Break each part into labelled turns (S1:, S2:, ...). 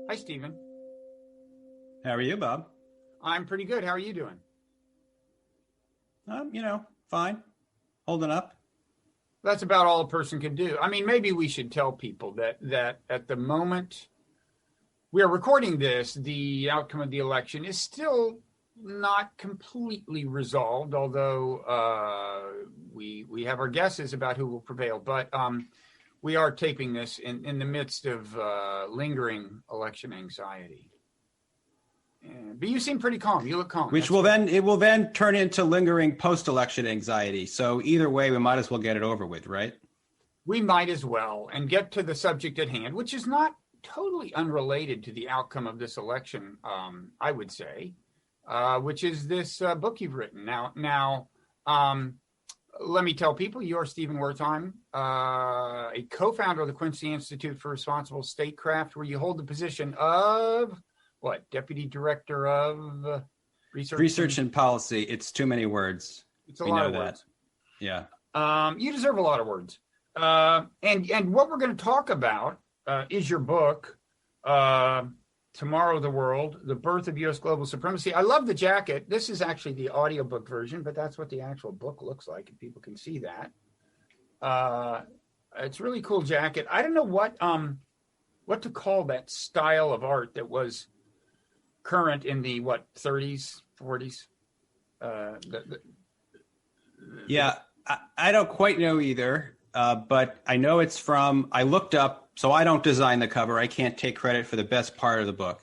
S1: Hi, Stephen.
S2: How are you, Bob?
S1: I'm pretty good. How are you doing?
S2: Fine. Holding up.
S1: That's about all a person can do. I mean, maybe we should tell people that at the moment we are recording this, the outcome of the election is still not completely resolved, although we have our guesses about who will prevail. But we are taping this in the midst of lingering election anxiety. But you seem pretty calm. You look calm.
S2: It will then turn into lingering post-election anxiety. So either way, we might as well get it over with, right?
S1: We might as well, and get to the subject at hand, which is not totally unrelated to the outcome of this election, I would say, which is this book you've written. Now, let me tell people, you're Stephen Wertheim, a co-founder of the Quincy Institute for Responsible Statecraft, where you hold the position of... what, Deputy Director of
S2: Research and Policy. It's too many words.
S1: It's a lot of words.
S2: Yeah.
S1: You deserve a lot of words. And what we're going to talk about is your book, Tomorrow the World, The Birth of U.S. Global Supremacy. I love the jacket. This is actually the audiobook version, but that's what the actual book looks like, and people can see that. It's a really cool jacket. I don't know what to call that style of art that was current in the 30s, 40s.
S2: I don't quite know either, but I know it's from, I looked up, so I don't design the cover. I can't take credit for the best part of the book,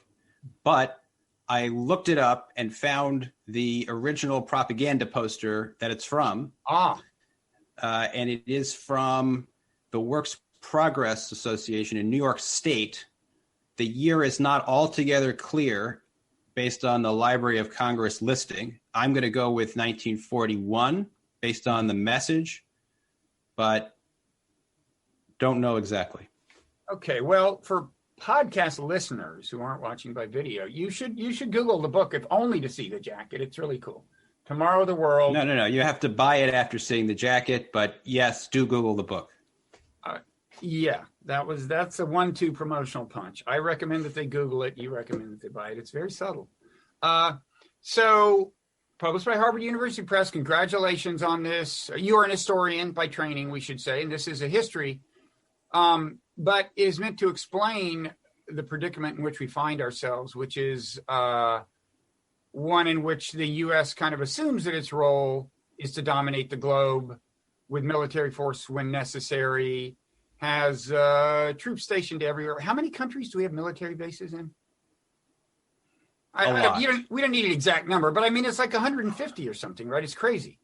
S2: but I looked it up and found the original propaganda poster that it's from. And it is from the Works Progress Association in New York State. The year is not altogether clear based on the Library of Congress listing. I'm going to go with 1941 based on the message, but don't know exactly.
S1: Okay, well, for podcast listeners who aren't watching by video, you should Google the book, if only to see the jacket. It's really cool. Tomorrow the World.
S2: No. You have to buy it after seeing the jacket, but yes, do Google the book.
S1: Yeah, that's a 1-2 promotional punch. I recommend that they Google it. You recommend that they buy it. It's very subtle. So, published by Harvard University Press. Congratulations on this. You are an historian by training, we should say, and this is a history, but is meant to explain the predicament in which we find ourselves, which is one in which the U.S. kind of assumes that its role is to dominate the globe with military force when necessary, has troops stationed everywhere. How many countries do we have military bases in?
S2: A lot.
S1: We don't need an exact number, but I mean, it's like 150 or something, right? It's crazy.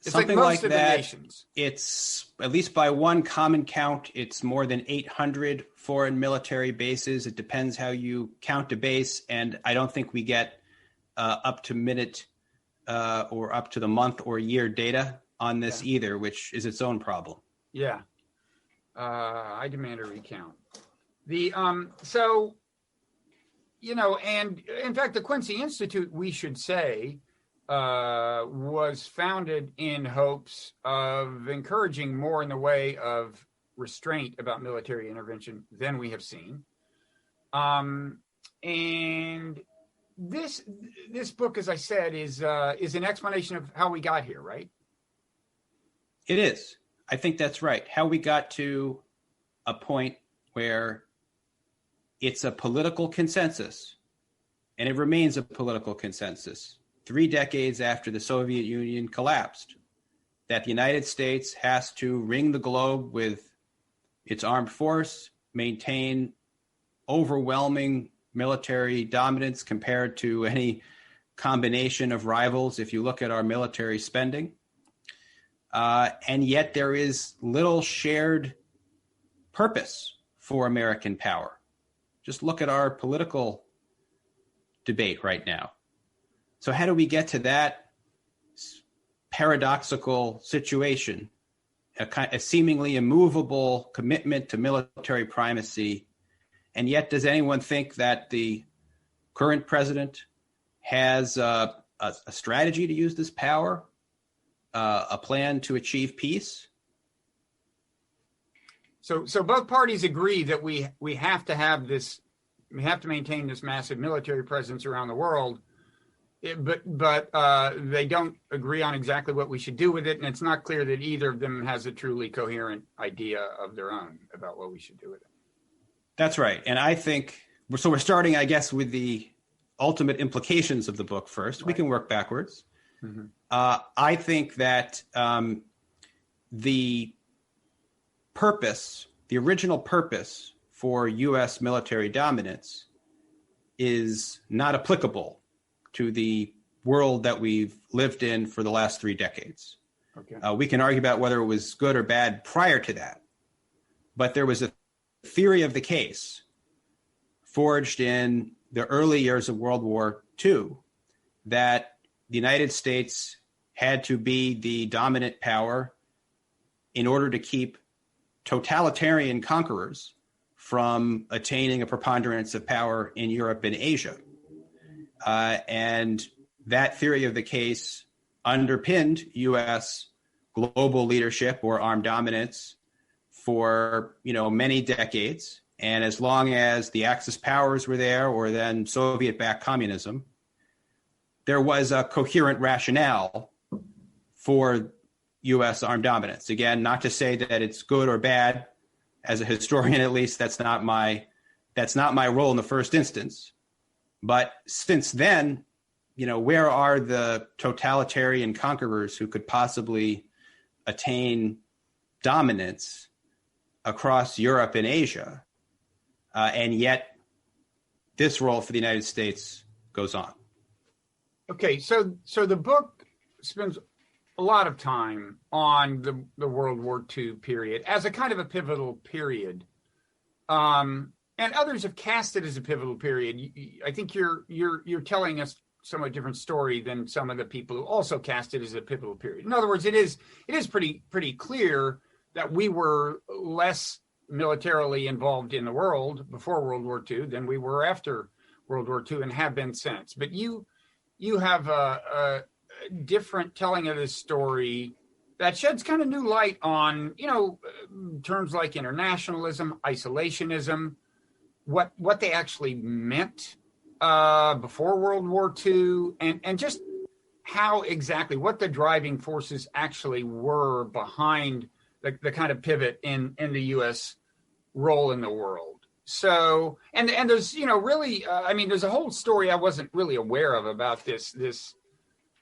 S1: It's
S2: something
S1: like
S2: like
S1: most of
S2: that.
S1: The nations.
S2: It's, at least by one common count, it's more than 800 foreign military bases. It depends how you count a base, and I don't think we get up to minute or up to the month or year data on this either, which is its own problem.
S1: Yeah. I demand a recount. And in fact, the Quincy Institute, we should say, was founded in hopes of encouraging more in the way of restraint about military intervention than we have seen. And this book, as I said, is an explanation of how we got here, right?
S2: It is. I think that's right. How we got to a point where it's a political consensus, and it remains a political consensus 3 decades after the Soviet Union collapsed, that the United States has to ring the globe with its armed force, maintain overwhelming military dominance compared to any combination of rivals if you look at our military spending. And yet there is little shared purpose for American power. Just look at our political debate right now. So how do we get to that paradoxical situation, a seemingly immovable commitment to military primacy, and yet does anyone think that the current president has a strategy to use this power? A plan to achieve peace?
S1: So both parties agree that we have to have this, we have to maintain this massive military presence around the world. But they don't agree on exactly what we should do with it, and it's not clear that either of them has a truly coherent idea of their own about what we should do with it.
S2: That's right. And I think, so we're starting, I guess, with the ultimate implications of the book first. Right. We can work backwards. Mm-hmm. I think that the original purpose for U.S. military dominance is not applicable to the world that we've lived in for the last 3 decades. Okay. We can argue about whether it was good or bad prior to that, but there was a theory of the case forged in the early years of World War II that the United States had to be the dominant power in order to keep totalitarian conquerors from attaining a preponderance of power in Europe and Asia. And that theory of the case underpinned U.S. global leadership or armed dominance for, many decades. And as long as the Axis powers were there, or then Soviet-backed communism, there was a coherent rationale for U.S. armed dominance. Again, not to say that it's good or bad. As a historian, at least, that's not my role in the first instance. But since then, where are the totalitarian conquerors who could possibly attain dominance across Europe and Asia? And yet this role for the United States goes on.
S1: Okay, so the book spends a lot of time on the World War II period as a kind of a pivotal period. And others have cast it as a pivotal period. I think you're telling us somewhat different story than some of the people who also cast it as a pivotal period. In other words, it is pretty clear that we were less militarily involved in the world before World War II than we were after World War II, and have been since. But you have a different telling of this story that sheds kind of new light on terms like internationalism, isolationism, what they actually meant before World War II, and just how exactly, what the driving forces actually were behind the kind of pivot in the U.S. role in the world. So, and there's, really, there's a whole story I wasn't really aware of about this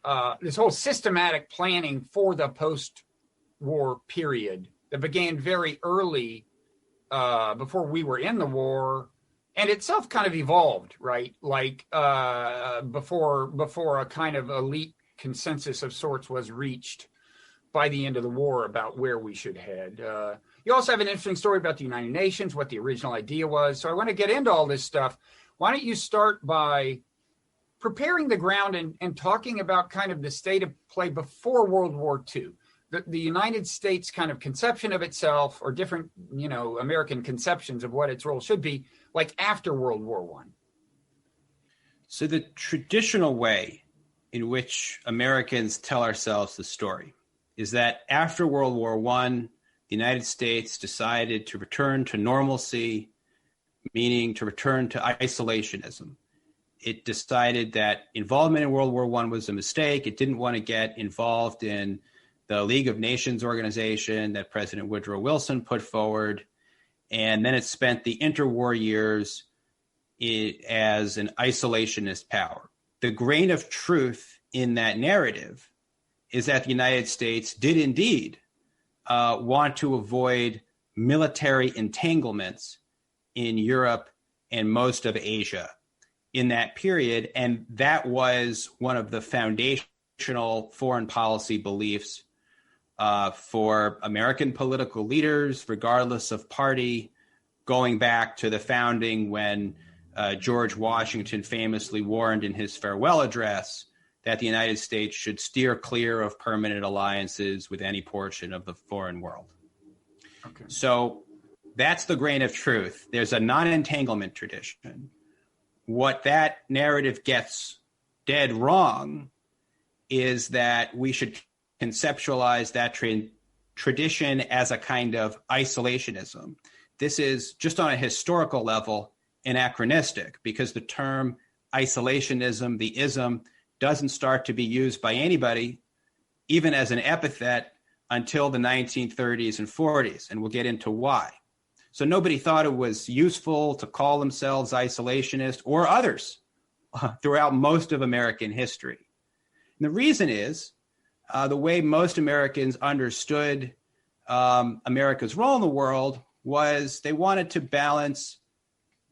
S1: whole systematic planning for the post-war period that began very early before we were in the war, and itself kind of evolved, right? Like before a kind of elite consensus of sorts was reached by the end of the war about where we should head. You also have an interesting story about the United Nations, what the original idea was. So I want to get into all this stuff. Why don't you start by preparing the ground and talking about kind of the state of play before World War II, the United States kind of conception of itself, or different, American conceptions of what its role should be, like after World War I.
S2: So the traditional way in which Americans tell ourselves the story is that after World War I, the United States decided to return to normalcy, meaning to return to isolationism. It decided that involvement in World War I was a mistake. It didn't want to get involved in the League of Nations organization that President Woodrow Wilson put forward. And then it spent the interwar years as an isolationist power. The grain of truth in that narrative is that the United States did indeed want to avoid military entanglements in Europe and most of Asia in that period. And that was one of the foundational foreign policy beliefs for American political leaders, regardless of party, going back to the founding when George Washington famously warned in his farewell address that the United States should steer clear of permanent alliances with any portion of the foreign world. Okay. So that's the grain of truth. There's a non-entanglement tradition. What that narrative gets dead wrong is that we should conceptualize that tradition as a kind of isolationism. This is just on a historical level anachronistic because the term isolationism, the ism, doesn't start to be used by anybody, even as an epithet, until the 1930s and 40s, and we'll get into why. So nobody thought it was useful to call themselves isolationist or others throughout most of American history. And the reason is the way most Americans understood America's role in the world was they wanted to balance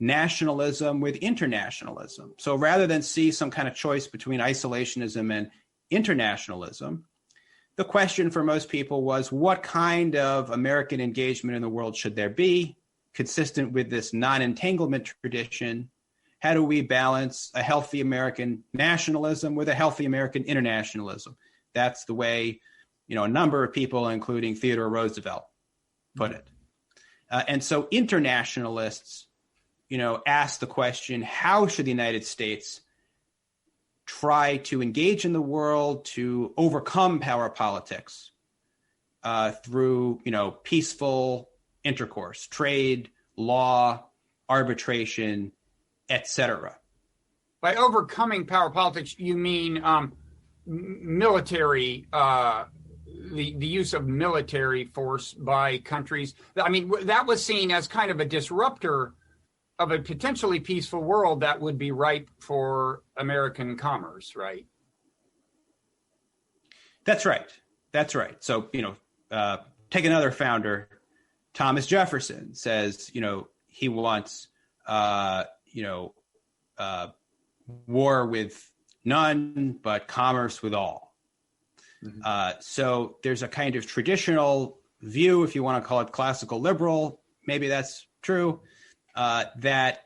S2: nationalism with internationalism. So rather than see some kind of choice between isolationism and internationalism, the question for most people was, what kind of American engagement in the world should there be, consistent with this non-entanglement tradition? How do we balance a healthy American nationalism with a healthy American internationalism? That's the way, a number of people, including Theodore Roosevelt, put it. And so internationalists, ask the question, how should the United States try to engage in the world to overcome power politics through, peaceful intercourse, trade, law, arbitration, etc.
S1: By overcoming power politics, you mean military, the use of military force by countries. I mean, that was seen as kind of a disruptor of a potentially peaceful world that would be ripe for American commerce, right?
S2: That's right. So, take another founder, Thomas Jefferson, says, he wants, war with none, but commerce with all. Mm-hmm. So there's a kind of traditional view, if you want to call it classical liberal, maybe that's true, that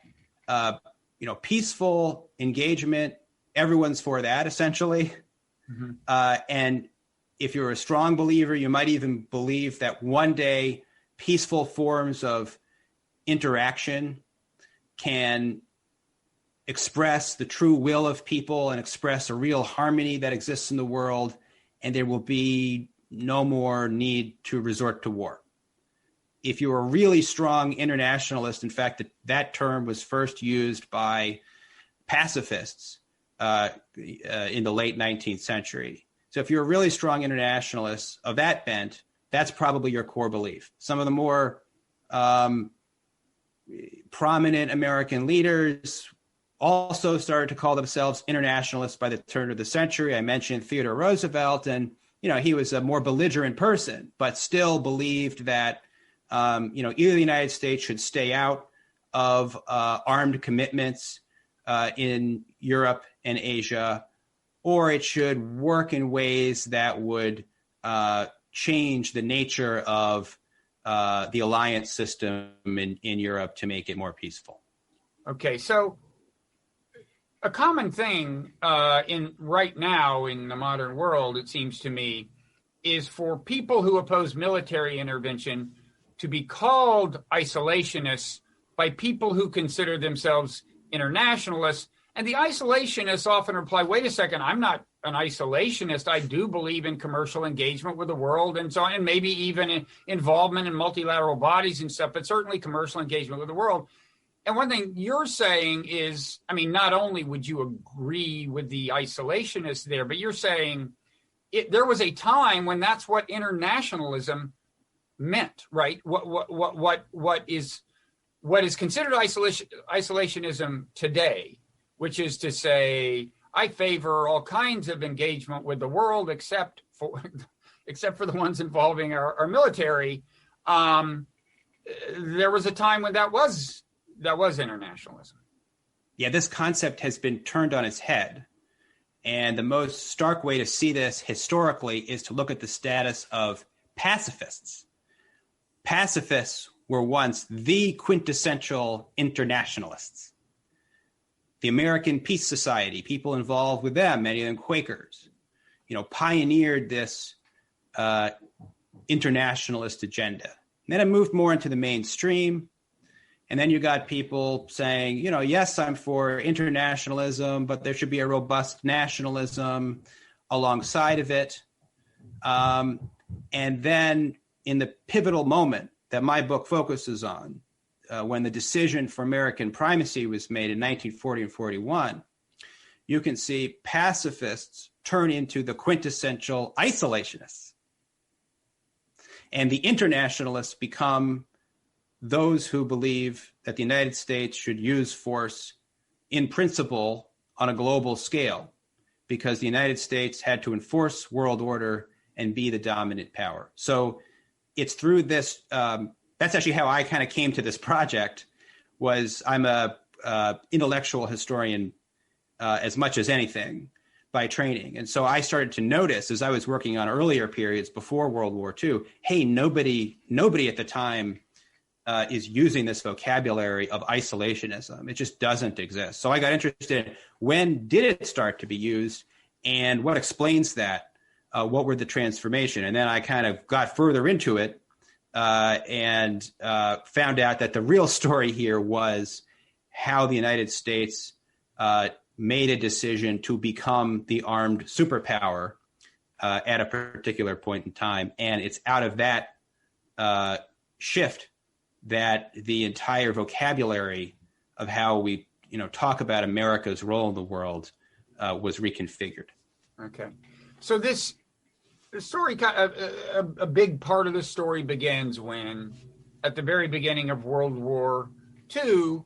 S2: peaceful engagement, everyone's for that essentially. Mm-hmm. And if you're a strong believer, you might even believe that one day peaceful forms of interaction can express the true will of people and express a real harmony that exists in the world, and there will be no more need to resort to war. If you're a really strong internationalist, in fact, that term was first used by pacifists in the late 19th century. So if you're a really strong internationalist of that bent, that's probably your core belief. Some of the more prominent American leaders also started to call themselves internationalists by the turn of the century. I mentioned Theodore Roosevelt, and he was a more belligerent person, but still believed that either the United States should stay out of armed commitments in Europe and Asia, or it should work in ways that would change the nature of the alliance system in Europe to make it more peaceful.
S1: Okay, so a common thing right now in the modern world, it seems to me, is for people who oppose military intervention to be called isolationists by people who consider themselves internationalists. And the isolationists often reply, wait a second, I'm not an isolationist. I do believe in commercial engagement with the world and so on, and maybe even involvement in multilateral bodies and stuff, but certainly commercial engagement with the world. And one thing you're saying is, not only would you agree with the isolationists there, but you're saying there was a time when that's what internationalism meant, right? What is considered isolationism today, which is to say, I favor all kinds of engagement with the world except for the ones involving our military. There was a time when that was internationalism.
S2: Yeah, this concept has been turned on its head. And the most stark way to see this historically is to look at the status of pacifists. Pacifists were once the quintessential internationalists. The American Peace Society, people involved with them, many of them Quakers, pioneered this internationalist agenda. And then it moved more into the mainstream. And then you got people saying, yes, I'm for internationalism, but there should be a robust nationalism alongside of it. And then in the pivotal moment that my book focuses on, when the decision for American primacy was made in 1940 and 41, you can see pacifists turn into the quintessential isolationists. And the internationalists become those who believe that the United States should use force in principle on a global scale, because the United States had to enforce world order and be the dominant power. So it's through this, that's actually how I kind of came to this project. I'm a intellectual historian as much as anything by training. And so I started to notice, as I was working on earlier periods before World War II, hey, nobody at the time is using this vocabulary of isolationism. It just doesn't exist. So I got interested in, when did it start to be used, and what explains that? What were the transformation? And then I kind of got further into it and found out that the real story here was how the United States made a decision to become the armed superpower at a particular point in time. And it's out of that shift that the entire vocabulary of how we talk about America's role in the world was reconfigured.
S1: Okay. So the story, a big part of the story begins when, at the very beginning of World War II,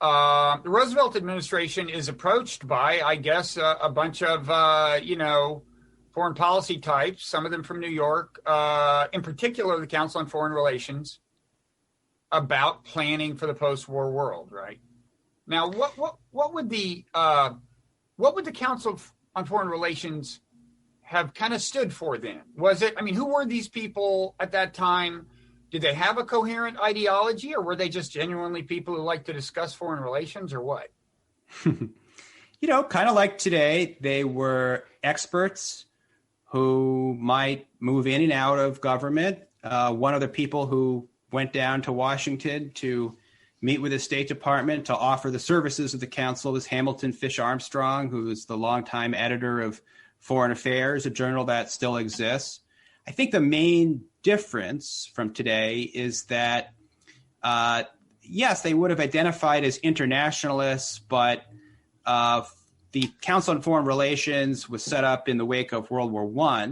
S1: the Roosevelt administration is approached by, I guess, a bunch of, foreign policy types, some of them from New York, in particular, the Council on Foreign Relations, about planning for the post-war world, right? Now, what would the Council on Foreign Relations have kind of stood for then? Was it, who were these people at that time? Did they have a coherent ideology, or were they just genuinely people who like to discuss foreign relations, or what?
S2: Kind of like today, they were experts who might move in and out of government. One of the people who went down to Washington to meet with the State Department to offer the services of the council was Hamilton Fish Armstrong, who was the longtime editor of Foreign Affairs, a journal that still exists. I think the main difference from today is that, yes, they would have identified as internationalists, but the Council on Foreign Relations was set up in the wake of World War I.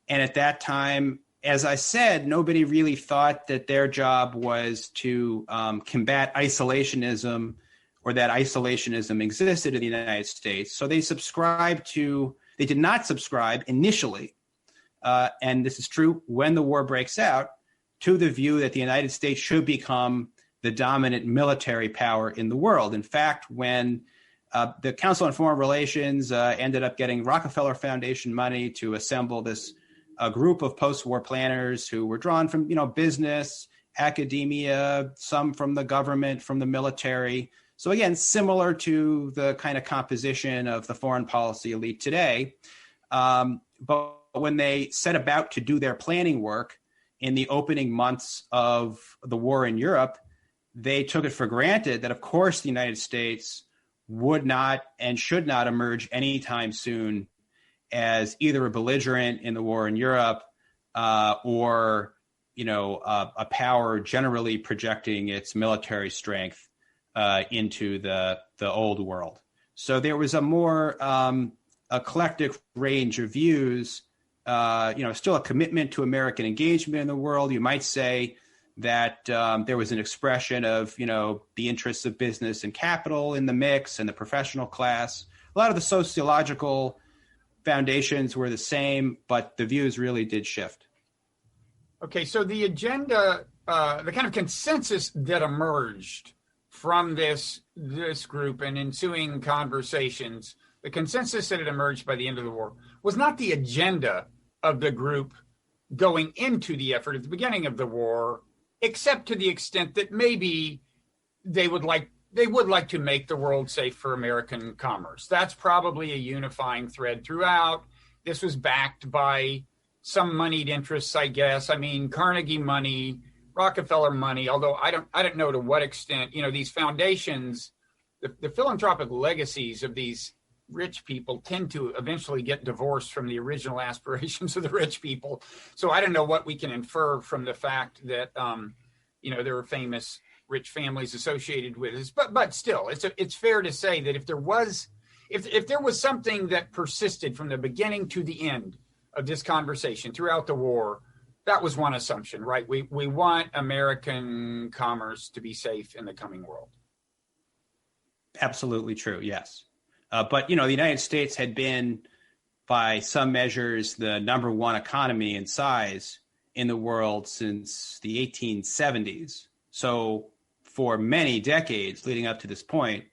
S2: And at that time, as I said, nobody really thought that their job was to combat isolationism, or that isolationism existed in the United States. So they did not subscribe initially, and this is true when the war breaks out, to the view that the United States should become the dominant military power in the world. In fact, when the Council on Foreign Relations ended up getting Rockefeller Foundation money to assemble this group of post-war planners who were drawn from, business, academia, some from the government, from the military. So again, similar to the kind of composition of the foreign policy elite today. But when they set about to do their planning work in the opening months of the war in Europe, they took it for granted that, of course, the United States would not and should not emerge anytime soon as either a belligerent in the war in Europe or, a power generally projecting its military strength into the old world. So there was a more eclectic range of views, still a commitment to American engagement in the world. You might say that there was an expression of, the interests of business and capital in the mix, and the professional class. A lot of the sociological foundations were the same, but the views really did shift.
S1: Okay, so the agenda, the kind of consensus that emerged from this group and ensuing conversations, the consensus that had emerged by the end of the war was not the agenda of the group going into the effort at the beginning of the war, except to the extent that maybe they would like to make the world safe for American commerce. That's probably a unifying thread throughout. This was backed by some moneyed interests, I guess. Carnegie money, Rockefeller money, although I don't know to what extent, these foundations, the philanthropic legacies of these rich people tend to eventually get divorced from the original aspirations of the rich people. So I don't know what we can infer from the fact that, there are famous rich families associated with this, but still, it's fair to say that if there was something that persisted from the beginning to the end of this conversation throughout the war, that was one assumption, right? We want American commerce to be safe in the coming world.
S2: Absolutely true. Yes. But, the United States had been, by some measures, the number one economy in size in the world since the 1870s. So for many decades leading up to this point,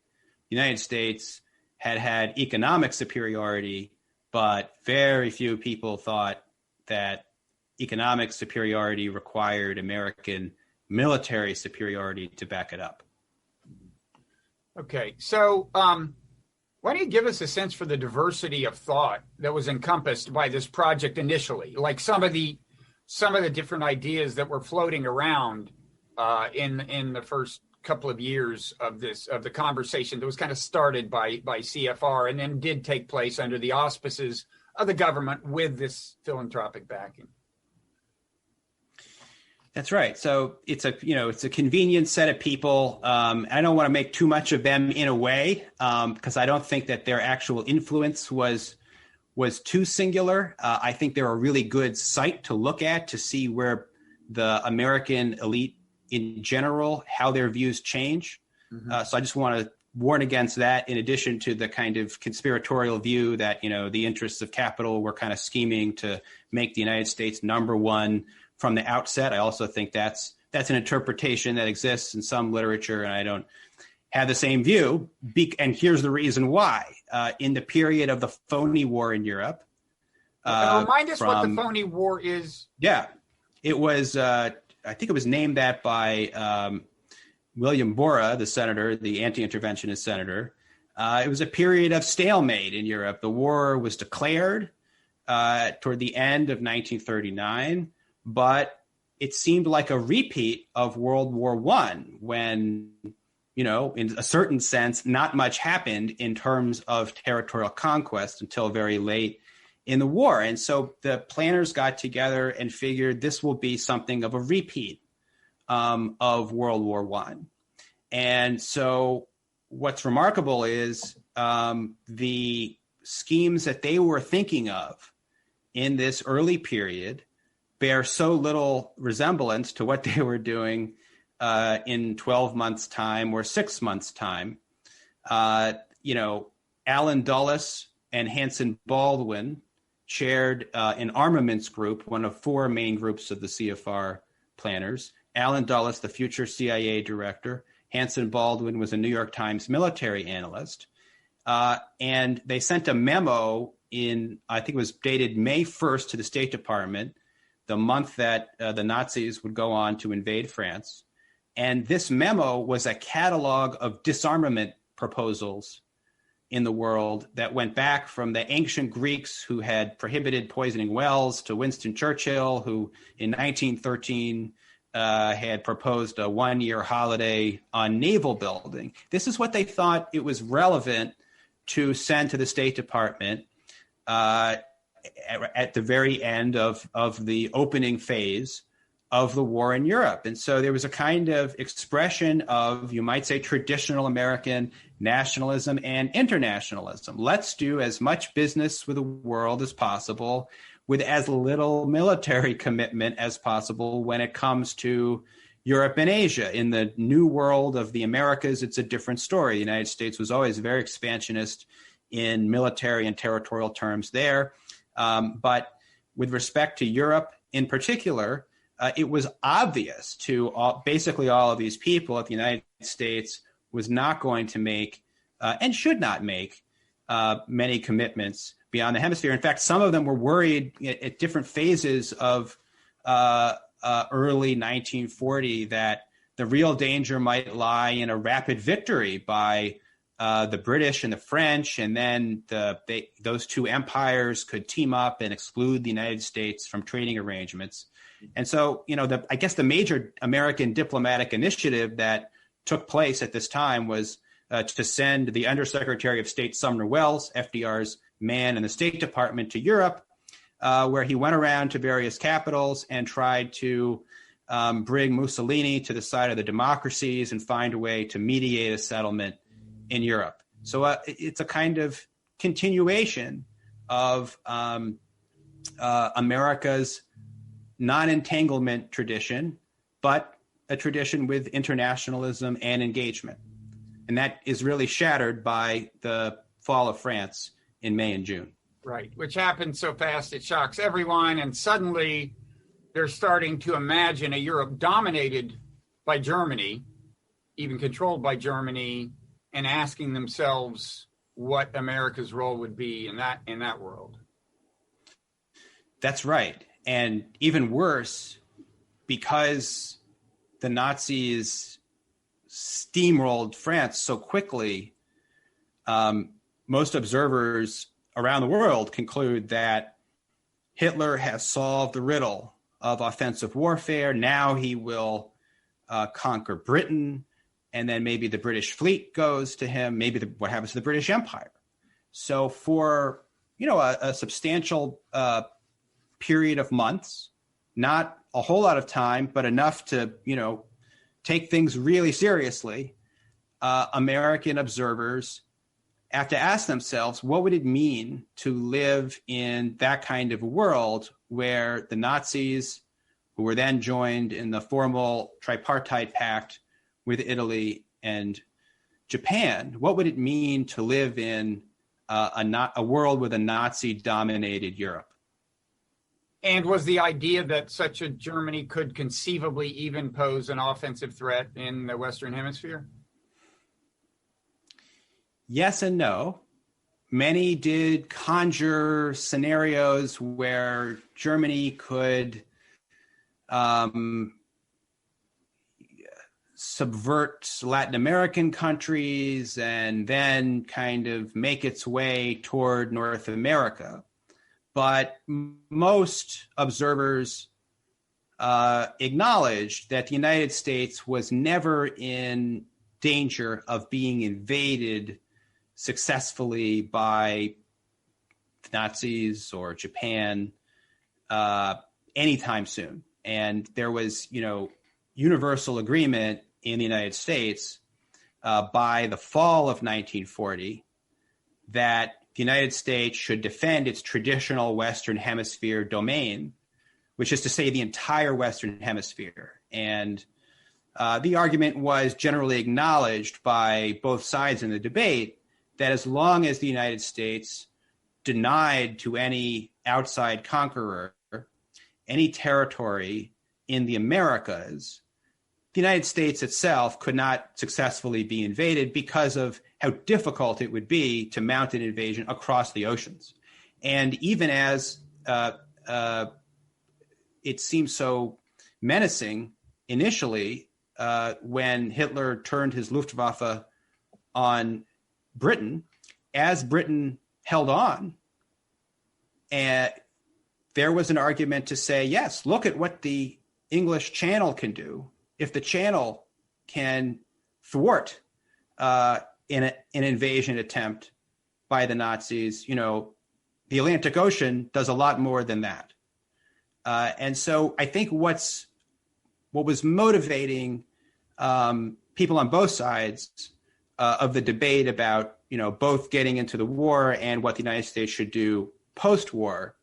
S2: the United States had economic superiority, but very few people thought that economic superiority required American military superiority to back it up.
S1: Okay, so why don't you give us a sense for the diversity of thought that was encompassed by this project initially, like some of the different ideas that were floating around in the first couple of years of the conversation that was kind of started by CFR and then did take place under the auspices of the government with this philanthropic backing.
S2: That's right. So it's a convenient set of people. I don't want to make too much of them in a way, because I don't think that their actual influence was too singular. I think they're a really good site to look at to see where the American elite in general, how their views change. Mm-hmm. So I just want to warn against that, in addition to the kind of conspiratorial view that, the interests of capital were kind of scheming to make the United States number one from the outset. I also think that's an interpretation that exists in some literature, and I don't have the same view. And here's the reason why. In the period of the phony war in Europe.
S1: Remind us what the phony war is.
S2: Yeah, it was, I think it was named that by William Borah, the senator, the anti-interventionist senator. It was a period of stalemate in Europe. The war was declared toward the end of 1939. But it seemed like a repeat of World War I when, in a certain sense, not much happened in terms of territorial conquest until very late in the war. And so the planners got together and figured this will be something of a repeat of World War I. And so what's remarkable is the schemes that they were thinking of in this early period bear so little resemblance to what they were doing in 12 months' time or 6 months' time. Allen Dulles and Hanson Baldwin chaired an armaments group, one of four main groups of the CFR planners. Allen Dulles, the future CIA director. Hanson Baldwin was a New York Times military analyst. And they sent a memo I think it was dated May 1st to the State Department, the month that the Nazis would go on to invade France. And this memo was a catalog of disarmament proposals in the world that went back from the ancient Greeks who had prohibited poisoning wells to Winston Churchill, who in 1913 had proposed a one-year holiday on naval building. This is what they thought it was relevant to send to the State Department at the very end of the opening phase of the war in Europe. And so there was a kind of expression of, you might say, traditional American nationalism and internationalism. Let's do as much business with the world as possible with as little military commitment as possible when it comes to Europe and Asia. In the new world of the Americas, it's a different story. The United States was always very expansionist in military and territorial terms there. But with respect to Europe in particular, it was obvious to basically all of these people that the United States was not going to make and should not make many commitments beyond the hemisphere. In fact, some of them were worried at different phases of early 1940 that the real danger might lie in a rapid victory by the British and the French, and then those two empires could team up and exclude the United States from trading arrangements. And so, I guess the major American diplomatic initiative that took place at this time was to send the Undersecretary of State Sumner Welles, FDR's man in the State Department, to Europe, where he went around to various capitals and tried to bring Mussolini to the side of the democracies and find a way to mediate a settlement in Europe. So it's a kind of continuation of America's non-entanglement tradition, but a tradition with internationalism and engagement. And that is really shattered by the fall of France in May and June.
S1: Right, which happened so fast it shocks everyone, and suddenly they're starting to imagine a Europe dominated by Germany, even controlled by Germany, and asking themselves what America's role would be in that world.
S2: That's right. And even worse, because the Nazis steamrolled France so quickly, most observers around the world conclude that Hitler has solved the riddle of offensive warfare. Now he will conquer Britain, and then maybe the British fleet goes to him, maybe what happens to the British Empire. So for, a substantial period of months, not a whole lot of time, but enough to, take things really seriously, American observers have to ask themselves, what would it mean to live in that kind of a world where the Nazis, who were then joined in the formal tripartite pact with Italy and Japan, what would it mean to live in a world with a Nazi-dominated Europe?
S1: And was the idea that such a Germany could conceivably even pose an offensive threat in the Western Hemisphere?
S2: Yes and no. Many did conjure scenarios where Germany could subvert Latin American countries and then kind of make its way toward North America. But most observers acknowledged that the United States was never in danger of being invaded successfully by the Nazis or Japan anytime soon. And there was, universal agreement in the United States by the fall of 1940 that the United States should defend its traditional Western Hemisphere domain, which is to say the entire Western Hemisphere. And the argument was generally acknowledged by both sides in the debate that as long as the United States denied to any outside conqueror any territory in the Americas, the United States itself could not successfully be invaded because of how difficult it would be to mount an invasion across the oceans. And even as it seemed so menacing initially when Hitler turned his Luftwaffe on Britain, as Britain held on, and there was an argument to say, yes, look at what the English Channel can do. If the Channel can thwart an invasion attempt by the Nazis, the Atlantic Ocean does a lot more than that. And so I think what was motivating people on both sides of the debate about, both getting into the war and what the United States should do post-war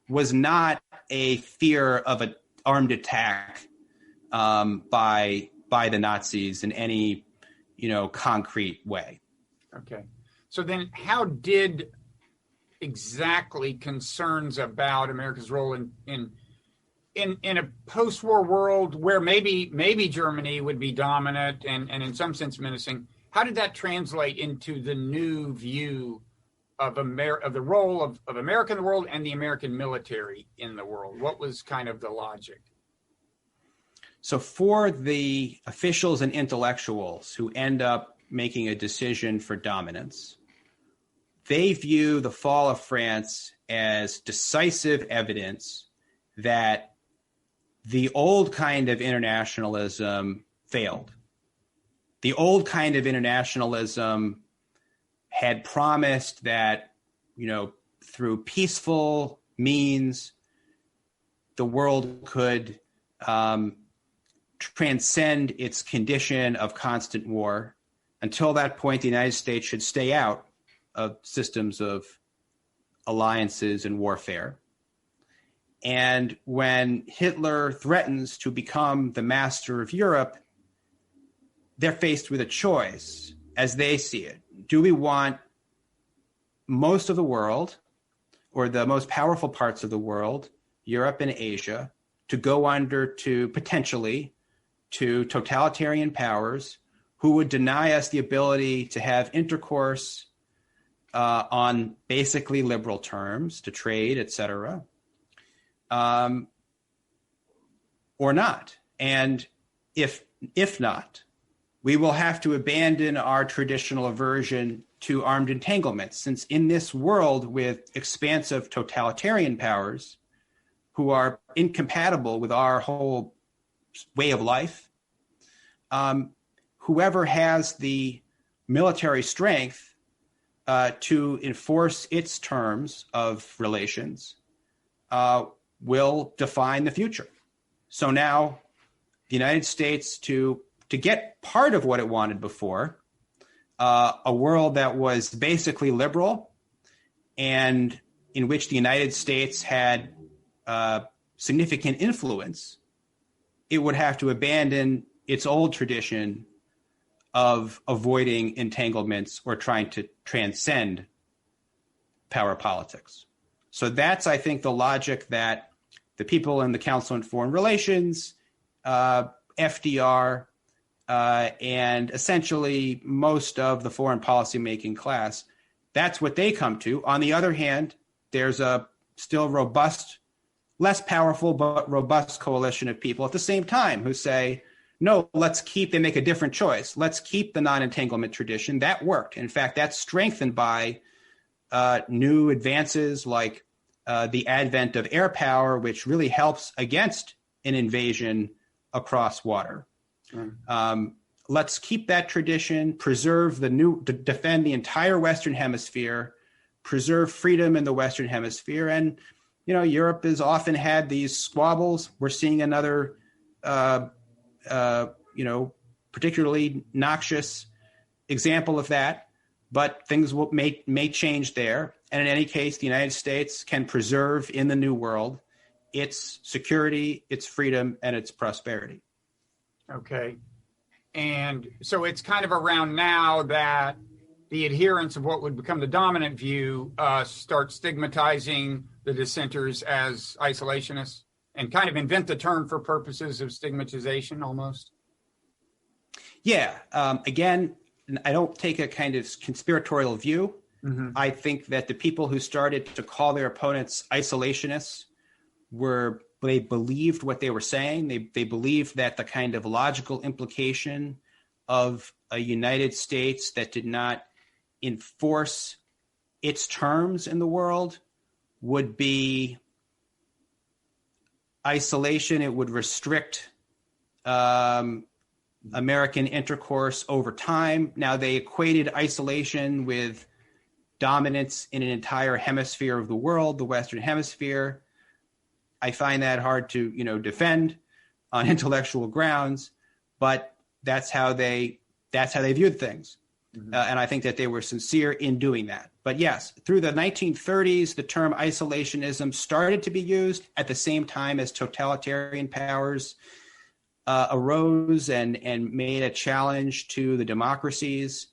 S2: was not a fear of an armed attack by the Nazis in any, concrete way.
S1: Okay. So then how did exactly concerns about America's role in a post-war world where maybe Germany would be dominant and in some sense menacing, how did that translate into the new view of the role of America in the world and the American military in the world? What was kind of the logic?
S2: So for the officials and intellectuals who end up making a decision for dominance, they view the fall of France as decisive evidence that the old kind of internationalism failed. the old kind of internationalism had promised that, through peaceful means, the world could transcend its condition of constant war. Until that point, the United States should stay out of systems of alliances and warfare. And when Hitler threatens to become the master of Europe, they're faced with a choice, as they see it. Do we want most of the world, or the most powerful parts of the world, Europe and Asia, to go under to potentially to totalitarian powers who would deny us the ability to have intercourse on basically liberal terms, to trade, etc., or not? And if not, we will have to abandon our traditional aversion to armed entanglements, since in this world with expansive totalitarian powers who are incompatible with our whole way of life, whoever has the military strength to enforce its terms of relations will define the future. So now the United States, to get part of what it wanted before, a world that was basically liberal and in which the United States had significant influence, it would have to abandon its old tradition of avoiding entanglements or trying to transcend power politics. So that's, I think, the logic that the people in the Council on Foreign Relations, FDR, and essentially most of the foreign policy making class, that's what they come to. On the other hand, there's a still robust, less powerful, but robust coalition of people at the same time who say, no, they make a different choice. Let's keep the non-entanglement tradition. That worked. In fact, that's strengthened by new advances like the advent of air power, which really helps against an invasion across water. Let's keep that tradition, defend the entire Western Hemisphere, preserve freedom in the Western Hemisphere. And, Europe has often had these squabbles. We're seeing another, particularly noxious example of that, but things may change there. And in any case, the United States can preserve in the New World its security, its freedom, and its prosperity.
S1: Okay. And so it's kind of around now that the adherents of what would become the dominant view start stigmatizing the dissenters as isolationists and kind of invent the term for purposes of stigmatization almost.
S2: Yeah. Again, I don't take a kind of conspiratorial view. Mm-hmm. I think that the people who started to call their opponents isolationists they believed what they were saying. They believed that the kind of logical implication of a United States that did not enforce its terms in the world would be isolation. It would restrict American intercourse over time. Now, they equated isolation with dominance in an entire hemisphere of the world, the Western Hemisphere. I find that hard to, defend on intellectual grounds, but that's how they viewed things. Mm-hmm. And I think that they were sincere in doing that. But yes, through the 1930s, the term isolationism started to be used at the same time as totalitarian powers arose and made a challenge to the democracies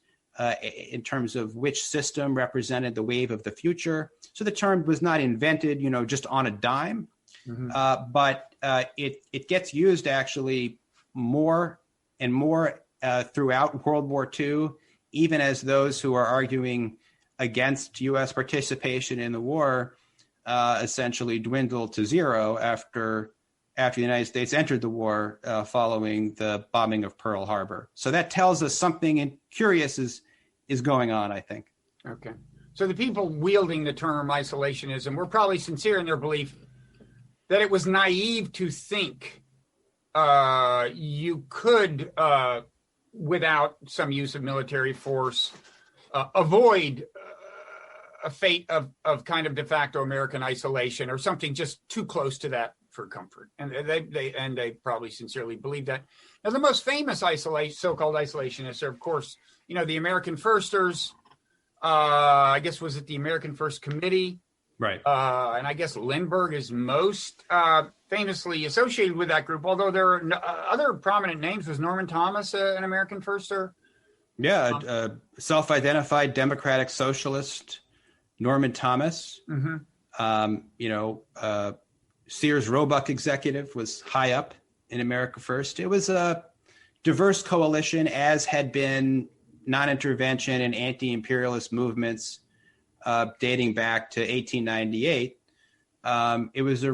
S2: in terms of which system represented the wave of the future. So the term was not invented, just on a dime. Mm-hmm. But it gets used actually more and more throughout World War II, even as those who are arguing against U.S. participation in the war essentially dwindled to zero after the United States entered the war following the bombing of Pearl Harbor. So that tells us something curious is going on, I think.
S1: Okay. So the people wielding the term isolationism were probably sincere in their belief that it was naive to think you could without some use of military force, avoid a fate of kind of de facto American isolation or something just too close to that for comfort. And they probably sincerely believe that. Now, the most famous so-called isolationists are, of course, the American Firsters. I guess was it the American First Committee?
S2: Right.
S1: And I guess Lindbergh is most famously associated with that group, although there are other prominent names. Was Norman Thomas an American Firster?
S2: Yeah, self-identified democratic socialist Norman Thomas.
S1: Mm-hmm.
S2: Sears Roebuck executive was high up in America First. It was a diverse coalition, as had been non-intervention and anti-imperialist movements dating back to 1898. It was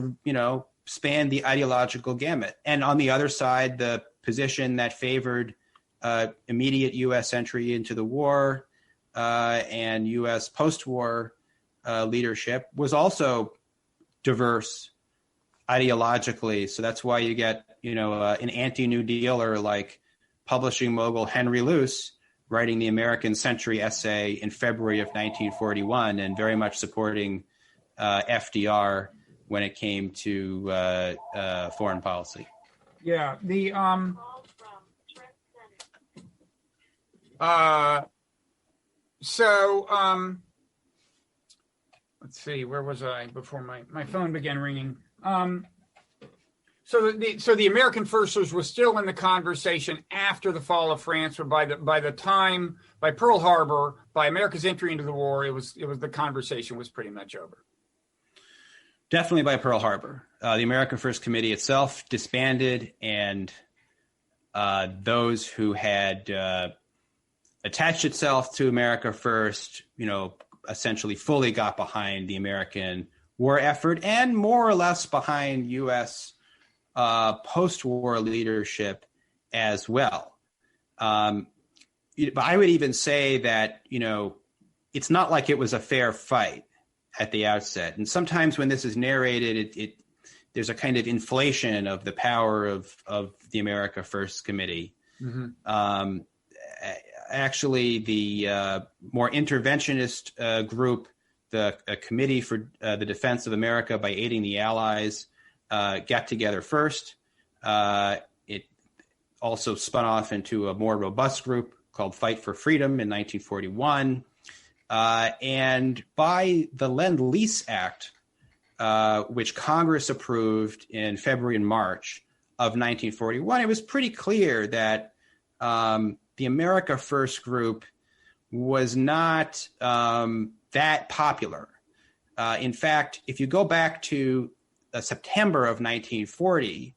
S2: spanned the ideological gamut. And on the other side, the position that favored immediate U.S. entry into the war and U.S. post-war leadership was also diverse ideologically. So that's why you get, an anti-New Dealer like publishing mogul Henry Luce writing the American Century essay in February of 1941 and very much supporting FDR when it came to foreign policy.
S1: Yeah, let's see, where was I before my phone began ringing? So the American Firsters were still in the conversation after the fall of France, or by Pearl Harbor, by America's entry into the war, it was the conversation was pretty much over.
S2: Definitely by Pearl Harbor. The American First Committee itself disbanded, and those who had attached itself to America First, essentially fully got behind the American war effort and more or less behind U.S. Post-war leadership as well. But I would even say that, it's not like it was a fair fight at the outset. And sometimes when this is narrated, there's a kind of inflation of the power of the America First Committee. Mm-hmm. Actually, the more interventionist group, the Committee for the Defense of America by Aiding the Allies, got together first. It also spun off into a more robust group called Fight for Freedom in 1941. And by the Lend-Lease Act, which Congress approved in February and March of 1941, it was pretty clear that the America First group was not that popular. In fact, if you go back to September of 1940,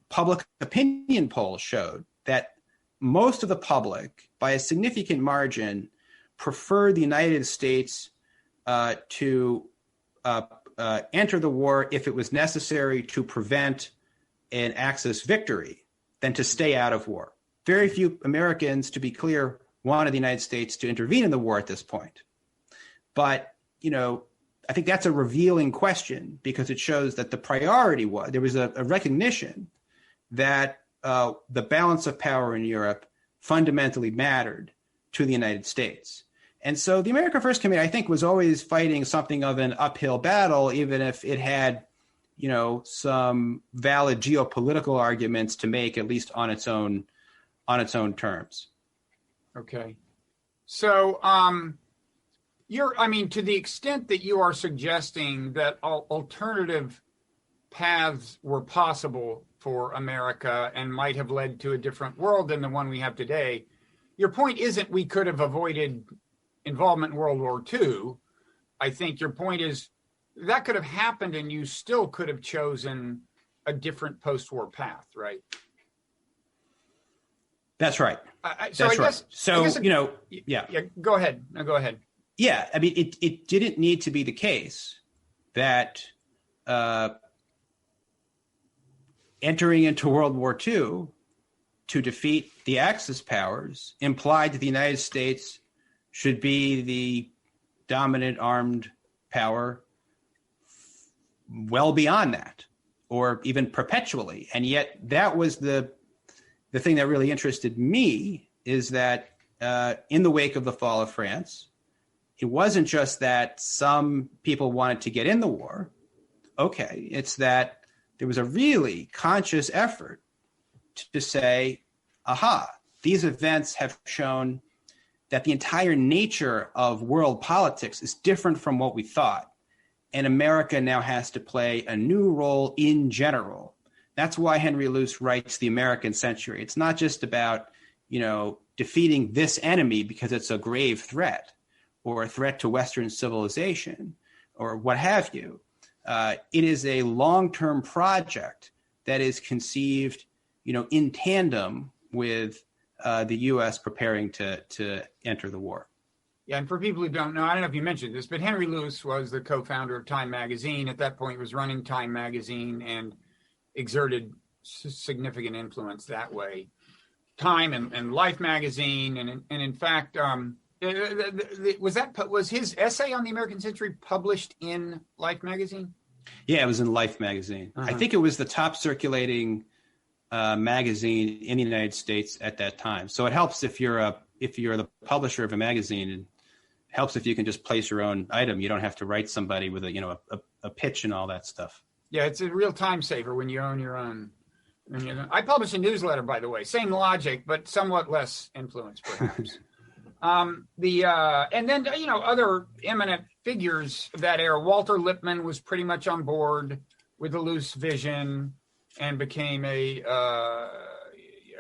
S2: public opinion polls showed that most of the public, by a significant margin, preferred the United States to enter the war if it was necessary to prevent an Axis victory than to stay out of war. Very few Americans, to be clear, wanted the United States to intervene in the war at this point. But, I think that's a revealing question, because it shows that the priority was, there was a recognition that the balance of power in Europe fundamentally mattered to the United States. And so the America First Committee, I think, was always fighting something of an uphill battle, even if it had, some valid geopolitical arguments to make, at least on its own terms.
S1: Okay. So, to the extent that you are suggesting that alternative paths were possible for America and might have led to a different world than the one we have today, your point isn't we could have avoided involvement in World War II. I think your point is that could have happened and you still could have chosen a different post-war path, right?
S2: That's right.
S1: Yeah. Go ahead. No, go ahead.
S2: Yeah, it didn't need to be the case that entering into World War II to defeat the Axis powers implied that the United States should be the dominant armed power well beyond that, or even perpetually. And yet that was the the thing that really interested me is that in the wake of the fall of France, it wasn't just that some people wanted to get in the war. Okay, it's that there was a really conscious effort to say, aha, these events have shown that the entire nature of world politics is different from what we thought. And America now has to play a new role in general. That's why Henry Luce writes The American Century. It's not just about, defeating this enemy because it's a grave threat or a threat to Western civilization or what have you. It is a long-term project that is conceived, in tandem with the U.S. preparing to enter the war.
S1: Yeah, and for people who don't know, I don't know if you mentioned this, but Henry Luce was the co-founder of Time Magazine. At that point, he was running Time Magazine and exerted significant influence that way. Time and Life Magazine, and in fact, was his essay on the American Century published in Life Magazine?
S2: Yeah, it was in Life Magazine. I think it was the top circulating magazine in the United States at that time. So it helps if you're the publisher of a magazine. It helps if you can just place your own item. You don't have to write somebody with a pitch and all that stuff.
S1: Yeah, it's a real time saver when you own your own. I publish a newsletter, by the way. Same logic, but somewhat less influence, perhaps. And then other eminent figures of that era. Walter Lippmann was pretty much on board with the Luce vision and became a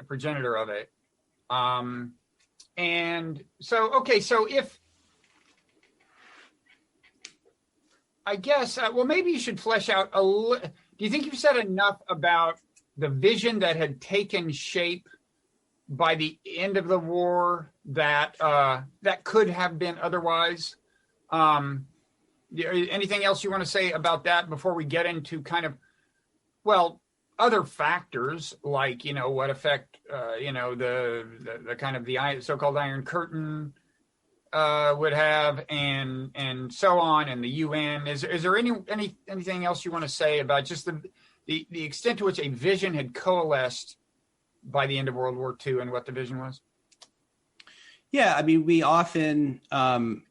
S1: progenitor of it. And so if I guess, maybe you should flesh out do you think you've said enough about the vision that had taken shape by the end of the war that could have been otherwise? Anything else you want to say about that before we get into kind of, other factors like, what effect, the kind of the so-called Iron Curtain would have and so on, and the UN. Is there anything else you want to say about just the extent to which a vision had coalesced by the end of World War II and what the vision was?
S2: Yeah, I mean, we often, in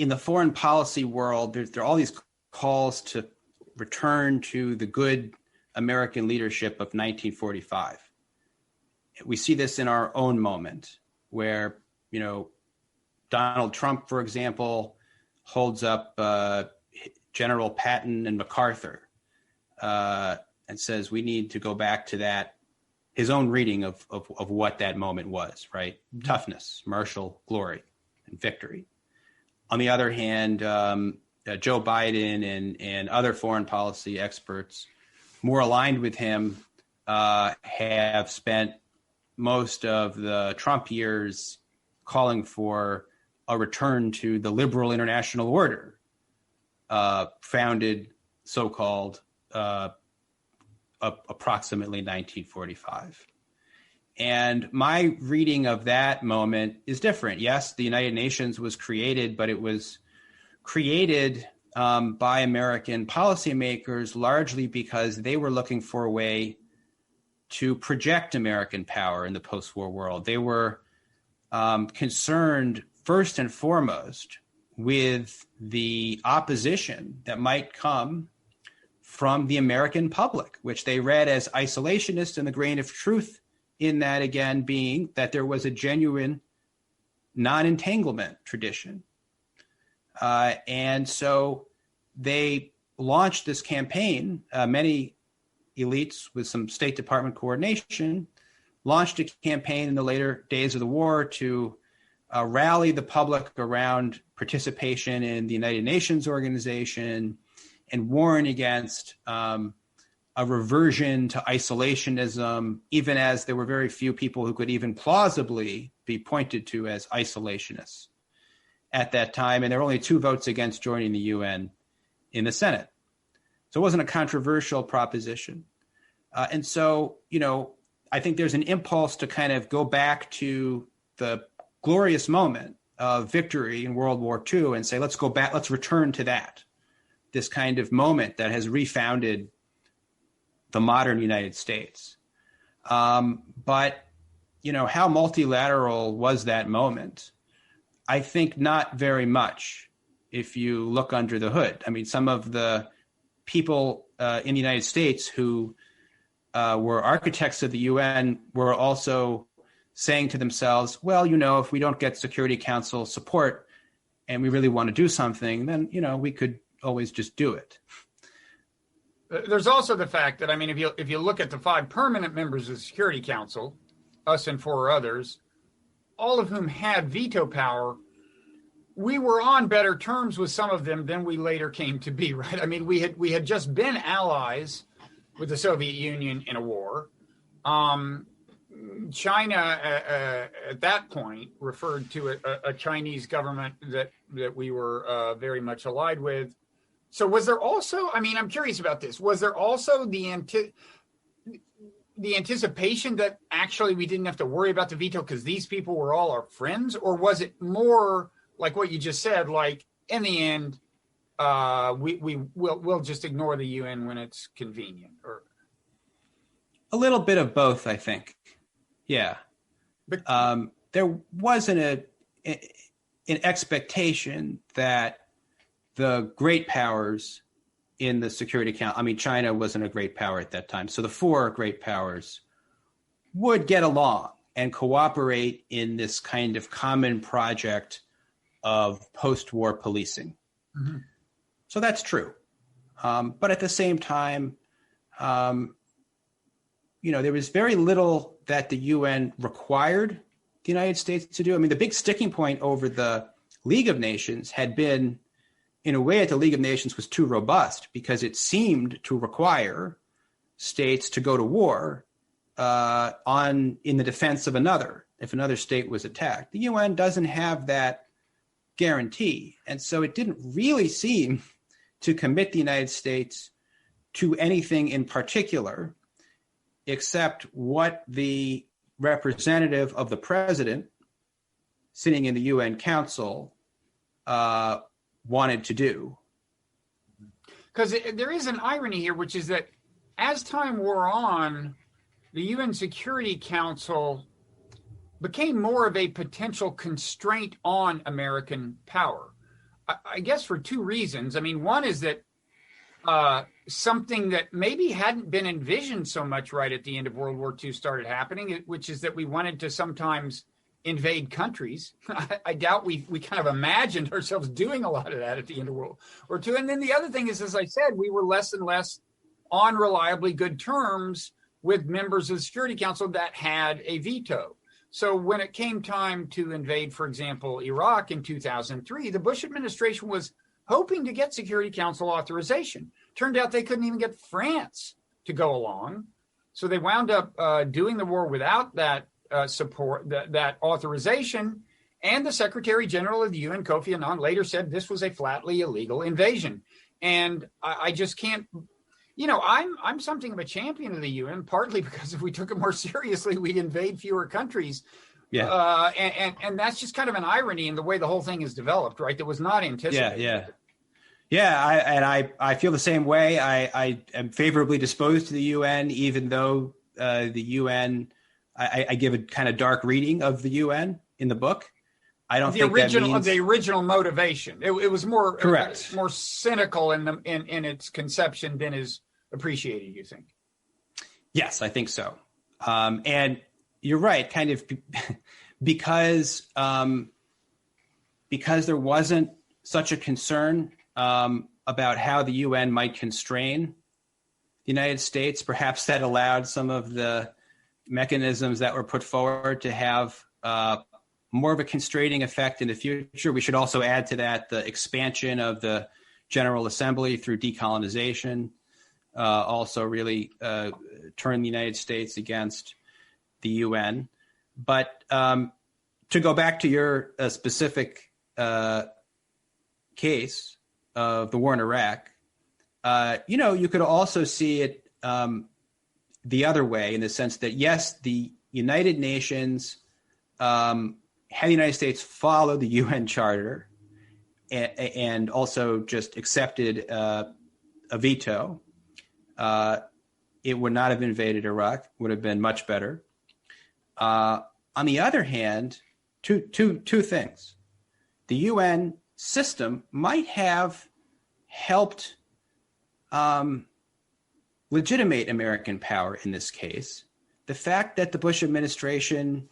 S2: the foreign policy world, there are all these calls to return to the good American leadership of 1945. We see this in our own moment where, Donald Trump, for example, holds up General Patton and MacArthur and says we need to go back to that, his own reading of what that moment was, right? Mm-hmm. Toughness, martial glory, and victory. On the other hand, Joe Biden and other foreign policy experts more aligned with him have spent most of the Trump years calling for a return to the liberal international order, founded so-called approximately 1945. And my reading of that moment is different. Yes, the United Nations was created, but it was created by American policymakers largely because they were looking for a way to project American power in the post-war world. They were concerned first and foremost with the opposition that might come from the American public, which they read as isolationist, and the grain of truth in that, again, being that there was a genuine non-entanglement tradition. And so they launched this campaign. Many elites with some State Department coordination launched a campaign in the later days of the war to rally the public around participation in the United Nations organization and warn against a reversion to isolationism, even as there were very few people who could even plausibly be pointed to as isolationists at that time. And there were only 2 votes against joining the UN in the Senate. So it wasn't a controversial proposition. And so, I think there's an impulse to kind of go back to the glorious moment of victory in World War II and say, let's go back, let's return to that, this kind of moment that has refounded the modern United States. But, how multilateral was that moment? I think not very much if you look under the hood. I mean, some of the people in the United States who were architects of the UN were also saying to themselves, well, if we don't get Security Council support and we really want to do something, then, we could always just do it.
S1: There's also the fact that, if you look at the 5 permanent members of the Security Council, us and 4 others, all of whom had veto power, we were on better terms with some of them than we later came to be, right? We had just been allies with the Soviet Union in a war. China at that point referred to a Chinese government that we were very much allied with. So was there also, I'm curious about this, was there also the anticipation that actually we didn't have to worry about the veto because these people were all our friends? Or was it more like what you just said, like in the end, we'll just ignore the UN when it's convenient? Or
S2: a little bit of both, I think. Yeah. But there wasn't an expectation that the great powers in the Security Council, China wasn't a great power at that time, so the 4 great powers would get along and cooperate in this kind of common project of post-war policing. Mm-hmm. So that's true. But at the same time, there was very little that the UN required the United States to do. The big sticking point over the League of Nations had been, in a way, that the League of Nations was too robust because it seemed to require states to go to war in the defense of another if another state was attacked. The UN doesn't have that guarantee, and so it didn't really seem to commit the United States to anything in particular except what the representative of the president sitting in the UN Council wanted to do.
S1: Because there is an irony here, which is that as time wore on, the UN Security Council became more of a potential constraint on American power. I guess for 2 reasons. One is that something that maybe hadn't been envisioned so much right at the end of World War II started happening, which is that we wanted to sometimes invade countries. I doubt we kind of imagined ourselves doing a lot of that at the end of World War II. And then the other thing is, as I said, we were less and less on reliably good terms with members of the Security Council that had a veto. So when it came time to invade, for example, Iraq in 2003, the Bush administration was hoping to get Security Council authorization. Turned out they couldn't even get France to go along. So they wound up doing the war without that support, that authorization. And the Secretary General of the UN, Kofi Annan, later said this was a flatly illegal invasion. And I just can't, I'm something of a champion of the UN, partly because if we took it more seriously, we'd invade fewer countries. Yeah. And that's just kind of an irony in the way the whole thing is developed, right? That was not anticipated.
S2: Yeah. I feel the same way. I am favorably disposed to the UN, even though the UN, I give a kind of dark reading of the UN in the book. I don't think that means
S1: the original motivation. It was more
S2: correct,
S1: more cynical in its conception than is appreciated. You think?
S2: Yes, I think so. And you're right, kind of because there wasn't such a concern about how the UN might constrain the United States. Perhaps that allowed some of the mechanisms that were put forward to have more of a constraining effect in the future. We should also add to that the expansion of the General Assembly through decolonization also really turned the United States against the UN. But to go back to your specific case of the war in Iraq, you could also see it the other way, in the sense that, yes, the United Nations had the United States follow the UN Charter and also just accepted a veto, it would not have invaded Iraq, would have been much better. On the other hand, two things. The UN system might have helped legitimate American power in this case. The fact that the Bush administration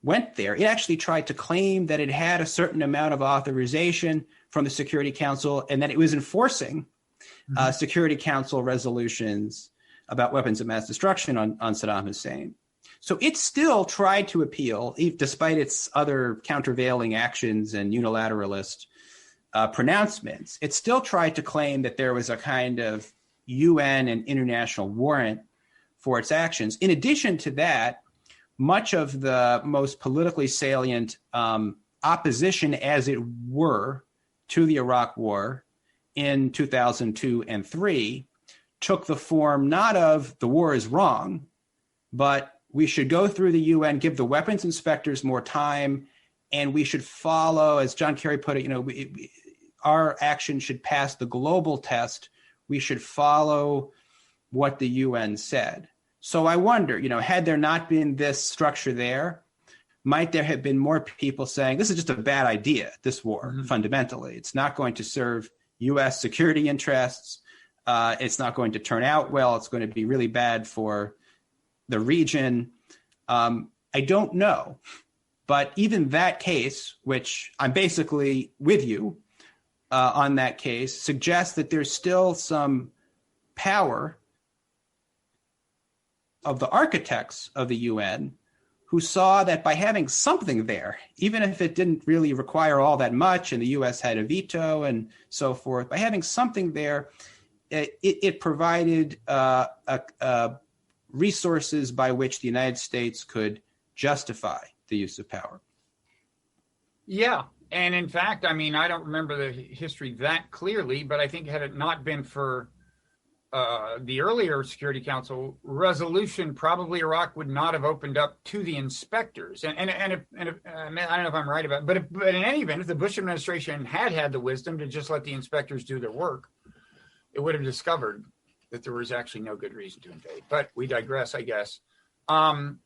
S2: went there, it actually tried to claim that it had a certain amount of authorization from the Security Council and that it was enforcing Security Council resolutions about weapons of mass destruction on Saddam Hussein. So it still tried to appeal, despite its other countervailing actions and unilateralist pronouncements. It still tried to claim that there was a kind of UN and international warrant for its actions. In addition to that, much of the most politically salient opposition, as it were, to the Iraq War in 2002 and 3 took the form not of the war is wrong, but we should go through the UN, give the weapons inspectors more time, and we should follow, as John Kerry put it, our action should pass the global test. We should follow what the UN said. So I wonder, had there not been this structure there, might there have been more people saying, this is just a bad idea, this war, fundamentally. It's not going to serve U.S. security interests. It's not going to turn out well. It's going to be really bad for the region. I don't know. But even that case, which I'm basically with you on that case, suggests that there's still some power of the architects of the UN who saw that by having something there, even if it didn't really require all that much and the US had a veto and so forth, by having something there, it provided resources by which the United States could justify the use of power.
S1: Yeah. And in fact, I don't remember the history that clearly, but I think had it not been for the earlier Security Council resolution, probably Iraq would not have opened up to the inspectors. And I don't know if I'm right about it, but in any event, if the Bush administration had the wisdom to just let the inspectors do their work, it would have discovered that there was actually no good reason to invade. But we digress, I guess. There's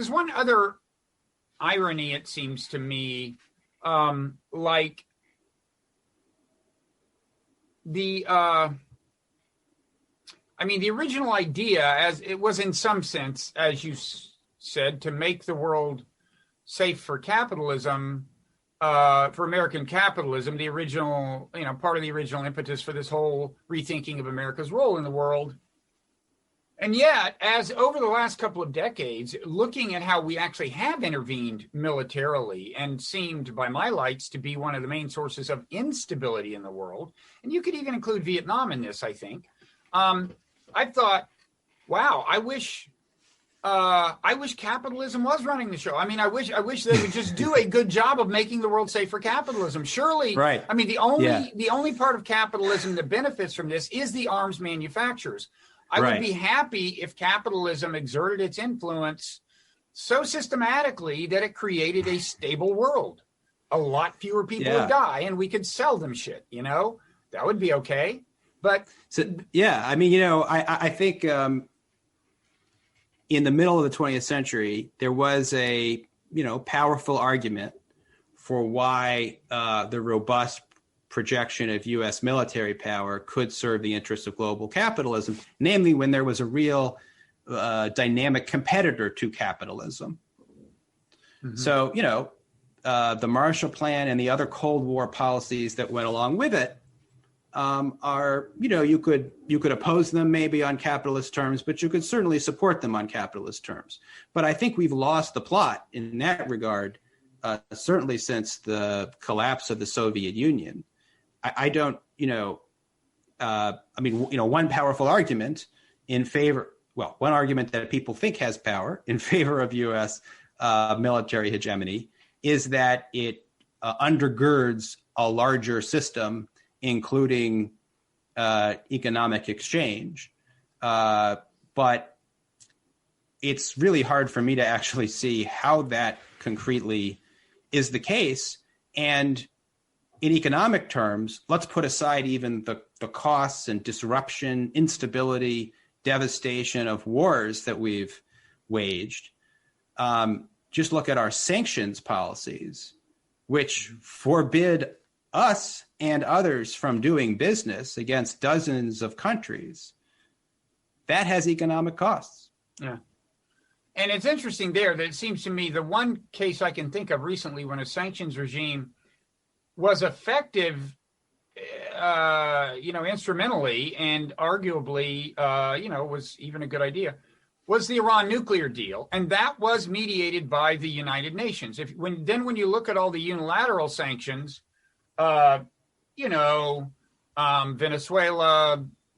S1: one other irony, it seems to me, the original idea, as it was in some sense, as you said, to make the world safe for capitalism, for American capitalism, the original, part of the original impetus for this whole rethinking of America's role in the world. And yet, as over the last couple of decades, looking at how we actually have intervened militarily and seemed, by my lights, to be one of the main sources of instability in the world, and you could even include Vietnam in this, I think, I thought, wow, I wish capitalism was running the show. I wish they would just do a good job of making the world safe for capitalism. Surely,
S2: right.
S1: The only part of capitalism that benefits from this is the arms manufacturers. I would be happy if capitalism exerted its influence so systematically that it created a stable world. A lot fewer people would die, and we could sell them shit. That would be okay. But I think in the middle of the 20th century, there was a powerful argument for why the robust projection of U.S. military power could serve the interests of global capitalism, namely when there was a real dynamic competitor to capitalism. Mm-hmm. So, the Marshall Plan and the other Cold War policies that went along with it are, you could oppose them maybe on capitalist terms, but you could certainly support them on capitalist terms. But I think we've lost the plot in that regard, certainly since the collapse of the Soviet Union. I don't, one powerful argument in favor, one argument that people think has power in favor of U.S. Military hegemony is that it undergirds a larger system, including economic exchange. But it's really hard for me to actually see how that concretely is the case. And
S2: in economic terms, let's put aside even the costs and disruption, instability, devastation of wars that we've waged. Just look at our sanctions policies, which forbid us and others from doing business against dozens of countries. That has economic costs.
S1: Yeah. And it's interesting there that it seems to me the one case I can think of recently when a sanctions regime was effective, instrumentally and arguably, was even a good idea, was the Iran nuclear deal. And that was mediated by the United Nations. When you look at all the unilateral sanctions, Venezuela,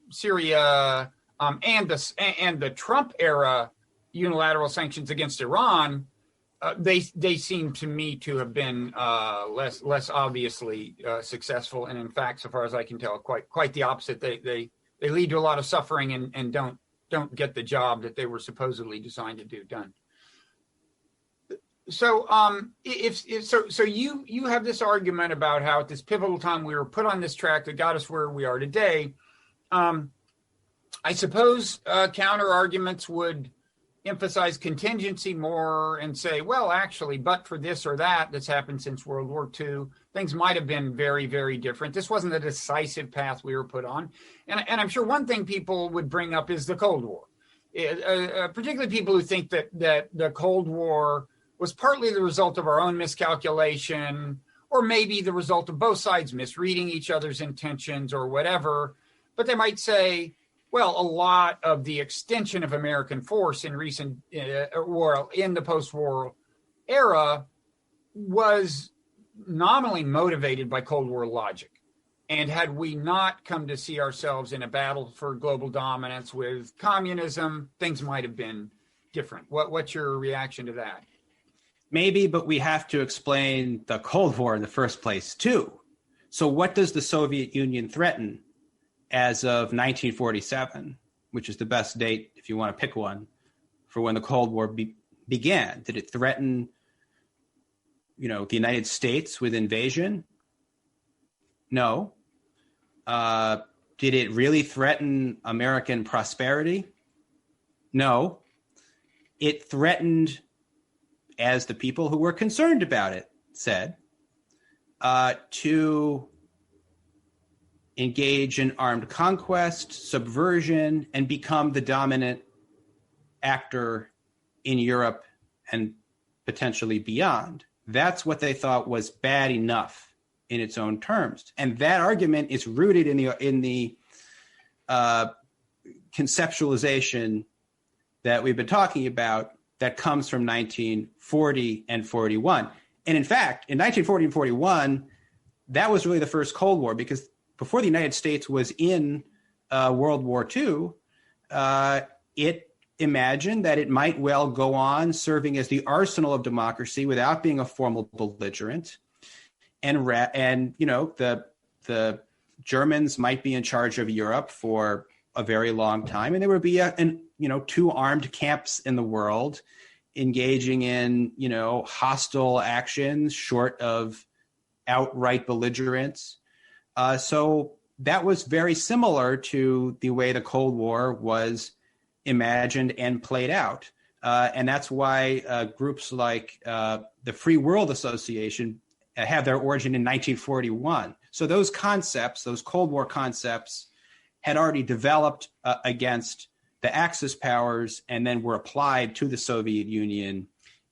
S1: Syria, and the Trump era unilateral sanctions against Iran, they seem to me to have been less obviously successful, and in fact, so far as I can tell, quite the opposite. They lead to a lot of suffering and don't get the job that they were supposedly designed to do done. So you have this argument about how at this pivotal time we were put on this track that got us where we are today. I suppose counter arguments would emphasize contingency more and say, well, actually, but for this or that that's happened since World War II, things might have been very, very different. This wasn't the decisive path we were put on. And I'm sure one thing people would bring up is the Cold War, particularly people who think that the Cold War was partly the result of our own miscalculation, or maybe the result of both sides misreading each other's intentions or whatever. But they might say, well, a lot of the extension of American force in recent in the post-war era was nominally motivated by Cold War logic. And had we not come to see ourselves in a battle for global dominance with communism, things might have been different. What's your reaction to that?
S2: Maybe, but we have to explain the Cold War in the first place, too. So what does the Soviet Union threaten as of 1947, which is the best date, if you want to pick one, for when the Cold War began? Did it threaten, the United States with invasion? No. Did it really threaten American prosperity? No. It threatened, as the people who were concerned about it said, to engage in armed conquest, subversion, and become the dominant actor in Europe and potentially beyond. That's what they thought was bad enough in its own terms. And that argument is rooted in the conceptualization that we've been talking about that comes from 1940 and 41. And in fact, in 1940 and 41, that was really the first Cold War, because before the United States was in World War II, it imagined that it might well go on serving as the arsenal of democracy without being a formal belligerent. And the Germans might be in charge of Europe for a very long time, and there would be two armed camps in the world engaging in hostile actions short of outright belligerence. So that was very similar to the way the Cold War was imagined and played out. And that's why groups like the Free World Association have their origin in 1941. So those concepts, those Cold War concepts, had already developed against the Axis powers and then were applied to the Soviet Union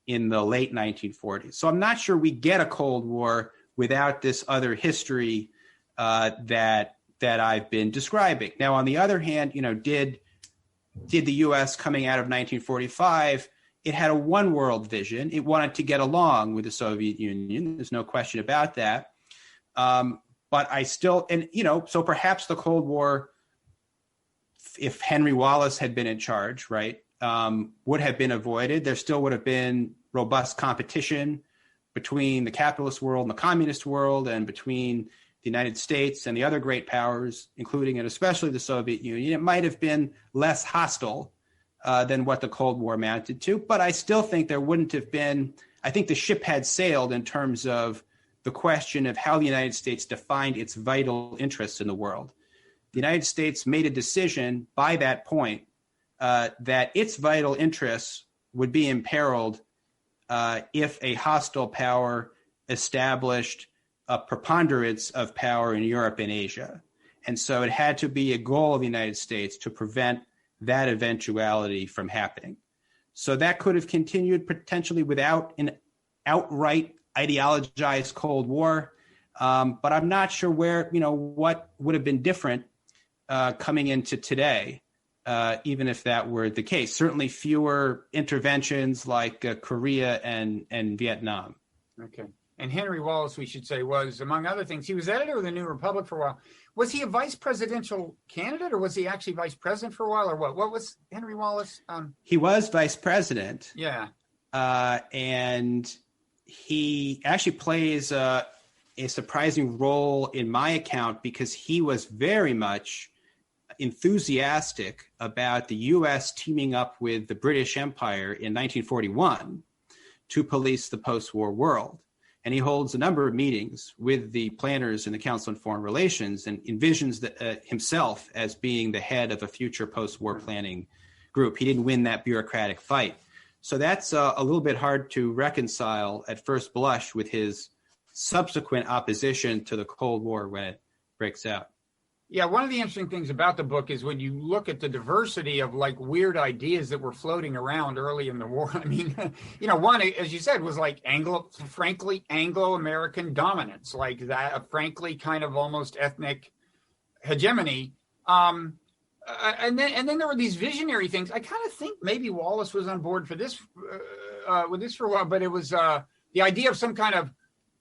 S2: in the late 1940s. So I'm not sure we get a Cold War without this other history that I've been describing. Now, on the other hand, did the U.S. coming out of 1945, it had a one world vision. It wanted to get along with the Soviet Union. There's no question about that. But I still, so perhaps the Cold War, if Henry Wallace had been in charge, right, would have been avoided. There still would have been robust competition between the capitalist world and the communist world, and between the United States and the other great powers, including and especially the Soviet Union. It might have been less hostile than what the Cold War amounted to, but I still think there wouldn't have been, I think the ship had sailed in terms of the question of how the United States defined its vital interests in the world. The United States made a decision by that point that its vital interests would be imperiled if a hostile power established a preponderance of power in Europe and Asia. And so it had to be a goal of the United States to prevent that eventuality from happening. So that could have continued potentially without an outright ideologized Cold War. But I'm not sure what would have been different coming into today, even if that were the case. Certainly fewer interventions like Korea and Vietnam.
S1: Okay. And Henry Wallace, we should say, was, among other things, he was editor of the New Republic for a while. Was he a vice presidential candidate, or was he actually vice president for a while, or what? What was Henry Wallace?
S2: He was vice president.
S1: Yeah.
S2: And he actually plays a surprising role in my account because he was very much enthusiastic about the U.S. teaming up with the British Empire in 1941 to police the post-war world. And he holds a number of meetings with the planners in the Council on Foreign Relations and envisions himself as being the head of a future post-war planning group. He didn't win that bureaucratic fight. So that's a little bit hard to reconcile at first blush with his subsequent opposition to the Cold War when it breaks out.
S1: Yeah, one of the interesting things about the book is when you look at the diversity of like weird ideas that were floating around early in the war. I mean, one, as you said, was like Anglo-American dominance, like that, frankly, kind of almost ethnic hegemony. And then there were these visionary things. I kind of think maybe Wallace was on board for this, with this for a while, but it was the idea of some kind of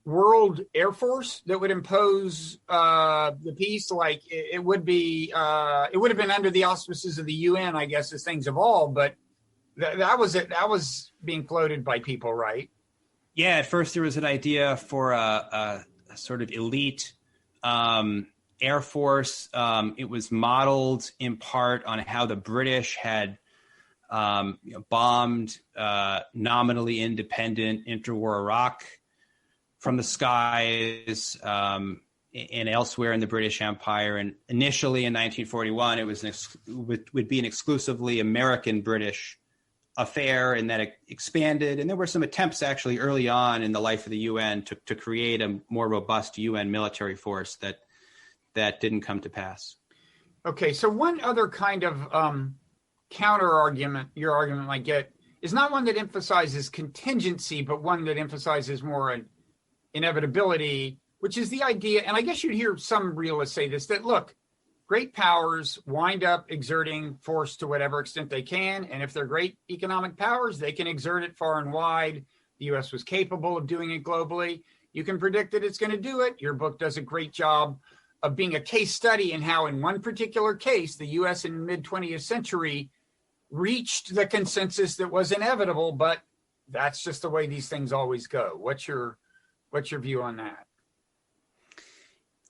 S1: world air force that would impose the peace. Like it would have been under the auspices of the UN, I guess, as things evolved. But that was it. That was being floated by people, right?
S2: Yeah. At first, there was an idea for a sort of elite air force. It was modeled in part on how the British had bombed nominally independent interwar Iraq from the skies and elsewhere in the British Empire. And initially in 1941, it was would be an exclusively American-British affair, and that it expanded. And there were some attempts actually early on in the life of the UN to create a more robust UN military force that didn't come to pass. Okay,
S1: so one other kind of counter argument your argument might get is not one that emphasizes contingency, but one that emphasizes more an inevitability, which is the idea, and I guess you'd hear some realists say this, that look, great powers wind up exerting force to whatever extent they can, and if they're great economic powers, they can exert it far and wide. The U.S. was capable of doing it globally. You can predict that it's going to do it. Your book does a great job of being a case study in how, in one particular case, the U.S. in the mid-20th century reached the consensus that was inevitable, but that's just the way these things always go. What's your view on that?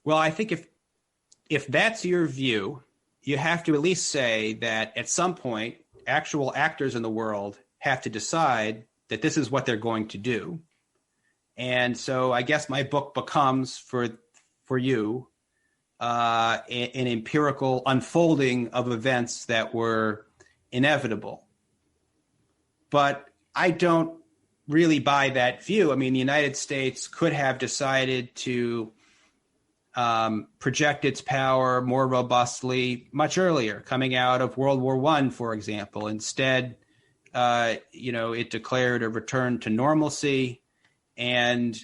S2: Well, I think if that's your view, you have to at least say that at some point, actual actors in the world have to decide that this is what they're going to do. And so I guess my book becomes for you an empirical unfolding of events that were inevitable. But I don't really buy that view. I mean, the United States could have decided to project its power more robustly much earlier, coming out of World War I, for example. Instead, it declared a return to normalcy. And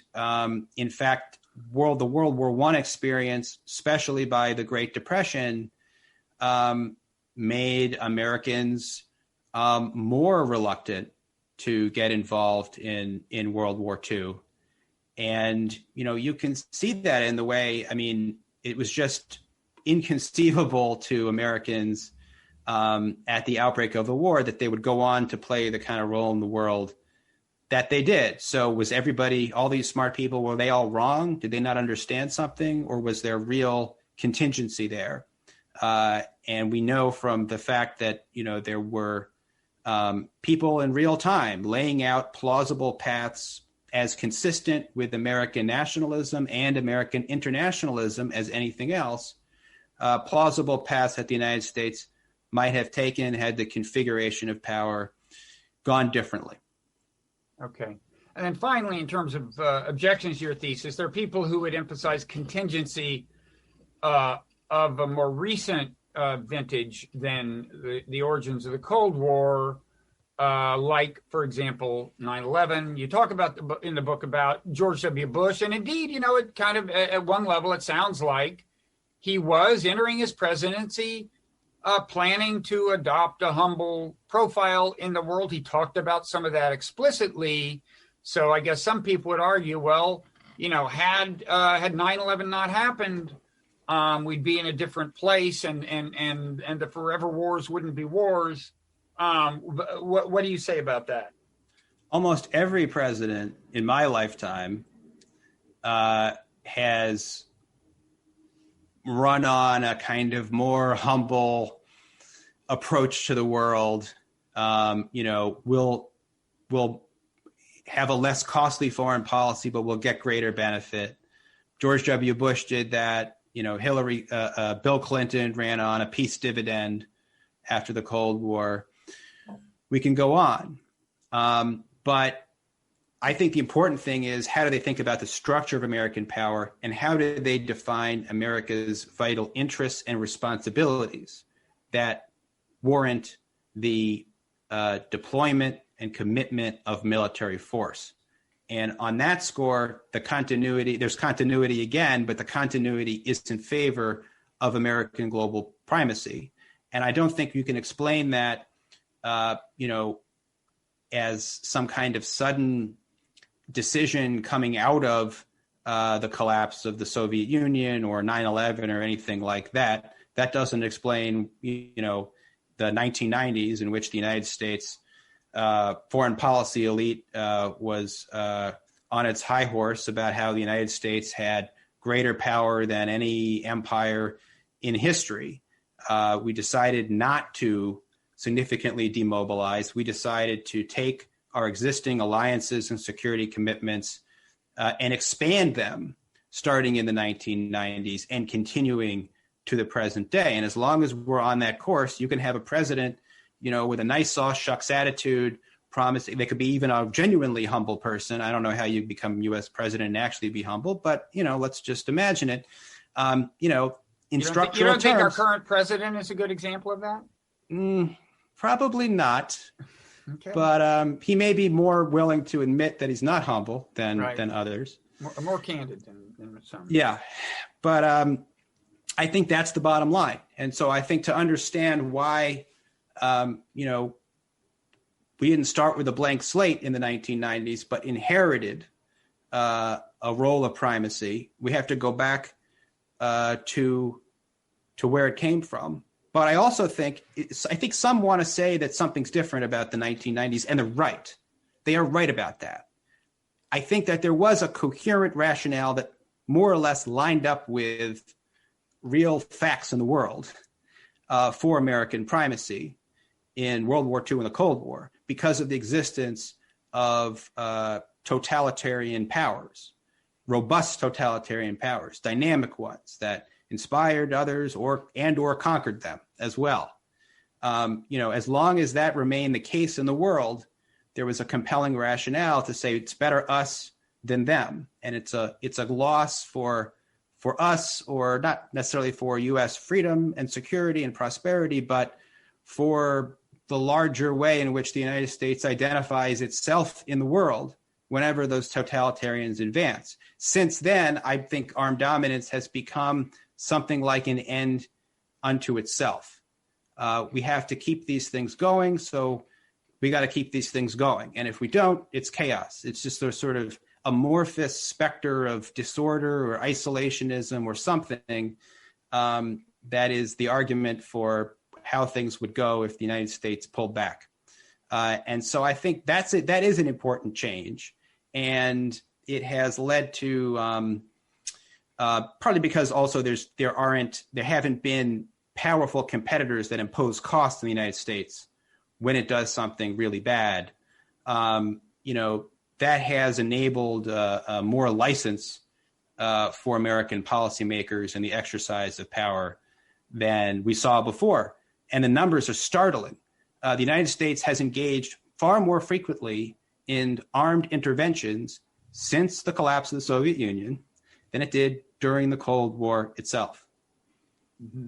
S2: in fact, the World War I experience, especially by the Great Depression, made Americans more reluctant to get involved in World War II. And, you can see that in the way, I mean, it was just inconceivable to Americans at the outbreak of the war that they would go on to play the kind of role in the world that they did. So was everybody, all these smart people, were they all wrong? Did they not understand something? Or was there real contingency there? And we know from the fact that, there were people in real time laying out plausible paths as consistent with American nationalism and American internationalism as anything else, plausible paths that the United States might have taken had the configuration of power gone differently.
S1: Okay. And then finally, in terms of objections to your thesis, there are people who would emphasize contingency of a more recent vintage than the origins of the Cold War, like, for example, 9/11. You talk about in the book about George W. Bush, and indeed, it kind of, at one level, it sounds like he was entering his presidency planning to adopt a humble profile in the world. He talked about some of that explicitly. So I guess some people would argue, well, had 9/11 not happened, we'd be in a different place, and the forever wars wouldn't be wars. What do you say about that?
S2: Almost every president in my lifetime has run on a kind of more humble approach to the world. We'll have a less costly foreign policy, but we'll get greater benefit. George W. Bush did that. Bill Clinton ran on a peace dividend after the Cold War. We can go on. But I think the important thing is, how do they think about the structure of American power, and how do they define America's vital interests and responsibilities that warrant the deployment and commitment of military force? And on that score, there's continuity again, but the continuity is in favor of American global primacy. And I don't think you can explain that, as some kind of sudden decision coming out of the collapse of the Soviet Union or 9/11 or anything like that. That doesn't explain, the 1990s, in which the United States foreign policy elite was on its high horse about how the United States had greater power than any empire in history. We decided not to significantly demobilize. We decided to take our existing alliances and security commitments and expand them starting in the 1990s and continuing to the present day. And as long as we're on that course, you can have a president, with a nice saw shucks attitude, promising they could be even a genuinely humble person. I don't know how you become U.S. president and actually be humble, but, let's just imagine it. In structural terms. You don't
S1: think our current president is a good example of that?
S2: Probably not.
S1: Okay.
S2: But he may be more willing to admit that he's not humble than others.
S1: More candid than some.
S2: Yeah. But I think that's the bottom line. And so I think to understand why, we didn't start with a blank slate in the 1990s, but inherited a role of primacy, we have to go back to where it came from. But I also think, some want to say that something's different about the 1990s, and they're right. They are right about that. I think that there was a coherent rationale that more or less lined up with real facts in the world for American primacy in World War II and the Cold War, because of the existence of totalitarian powers, robust totalitarian powers, dynamic ones that inspired others or conquered them as well. As long as that remained the case in the world, there was a compelling rationale to say it's better us than them, and it's a loss for us, or not necessarily for U.S. freedom and security and prosperity, but for the larger way in which the United States identifies itself in the world whenever those totalitarians advance. Since then, I think armed dominance has become something like an end unto itself. We have to keep these things going, so we got to keep these things going. And if we don't, it's chaos. It's just a sort of amorphous specter of disorder or isolationism or something that is the argument for how things would go if the United States pulled back. And so I think that is an important change. And it has led to partly because also there haven't been powerful competitors that impose costs in the United States when it does something really bad. that has enabled more license for American policymakers and the exercise of power than we saw before. And the numbers are startling. The United States has engaged far more frequently in armed interventions since the collapse of the Soviet Union than it did during the Cold War itself.
S1: Mm-hmm.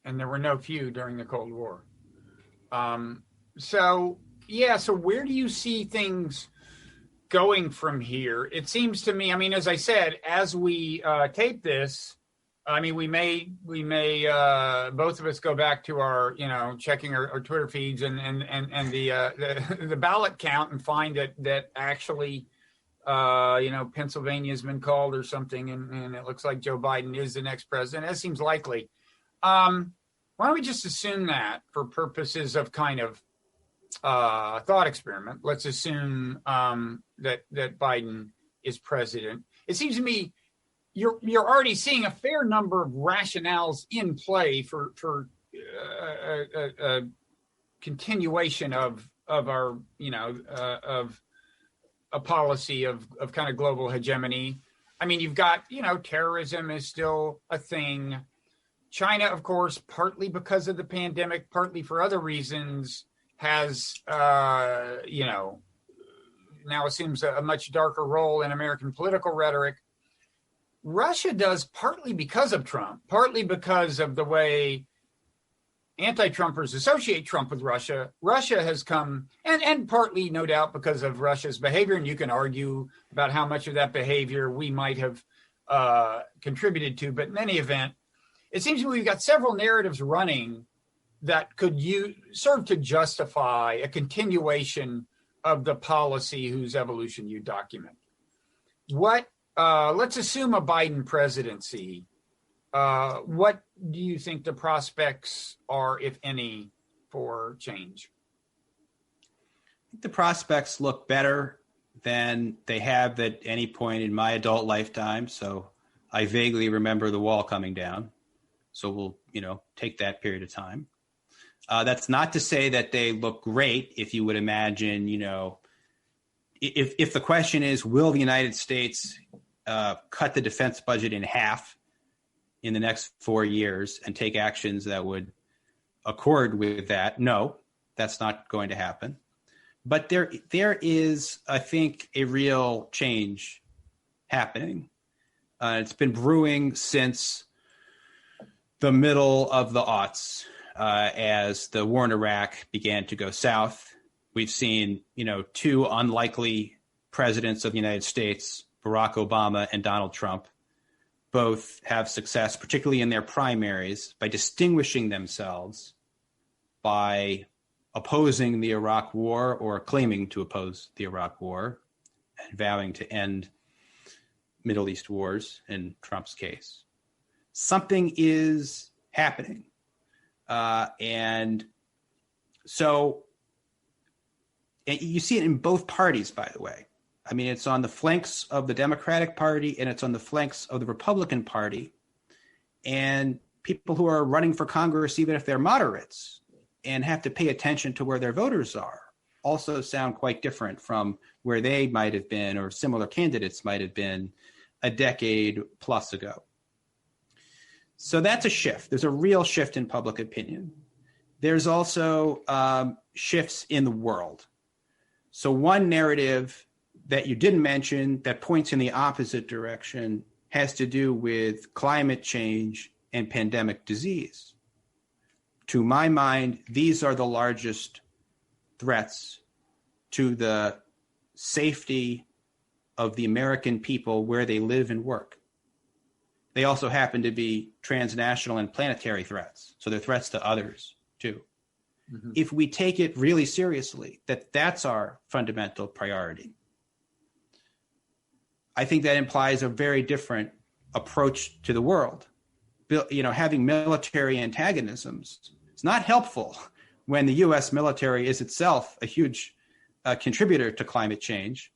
S1: And there were no few during the Cold War. So where do you see things going from here? It seems to me, I mean, as I said, as we tape this, I mean, we may both of us go back to our, checking our Twitter feeds and the ballot count and find that actually, Pennsylvania has been called or something, and it looks like Joe Biden is the next president. That seems likely. Why don't we just assume that for purposes of kind of thought experiment? Let's assume that Biden is president. It seems to me you're already seeing a fair number of rationales in play for a continuation of our of a policy of kind of global hegemony. I mean, you've got terrorism is still a thing. China, of course, partly because of the pandemic, partly for other reasons, has now assumes a much darker role in American political rhetoric. Russia does, partly because of Trump, partly because of the way anti-Trumpers associate Trump with Russia. Russia has come, and partly, no doubt, because of Russia's behavior, and you can argue about how much of that behavior we might have contributed to, but in any event, it seems to me we've got several narratives running that could serve to justify a continuation of the policy whose evolution you document. Let's assume a Biden presidency. What do you think the prospects are, if any, for change?
S2: I think the prospects look better than they have at any point in my adult lifetime. So I vaguely remember the wall coming down. So we'll, take that period of time. That's not to say that they look great. If you would imagine, if the question is, will the United States cut the defense budget in half in the next 4 years and take actions that would accord with that? No, that's not going to happen. But there is, I think, a real change happening. It's been brewing since the middle of the aughts, as the war in Iraq began to go south. We've seen, two unlikely presidents of the United States, Barack Obama and Donald Trump, both have success, particularly in their primaries, by distinguishing themselves by opposing the Iraq war or claiming to oppose the Iraq war and vowing to end Middle East wars in Trump's case. Something is happening. And so you see it in both parties, by the way. I mean, it's on the flanks of the Democratic Party and it's on the flanks of the Republican Party. And people who are running for Congress, even if they're moderates and have to pay attention to where their voters are, also sound quite different from where they might have been or similar candidates might have been a decade plus ago. So that's a shift. There's a real shift in public opinion. There's also shifts in the world. So one narrative that you didn't mention that points in the opposite direction has to do with climate change and pandemic disease. To my mind, these are the largest threats to the safety of the American people where they live and work. They also happen to be transnational and planetary threats. So they're threats to others too. Mm-hmm. If we take it really seriously, that's our fundamental priority, I think that implies a very different approach to the world. Having military antagonisms is not helpful when the U.S. military is itself a huge contributor to climate change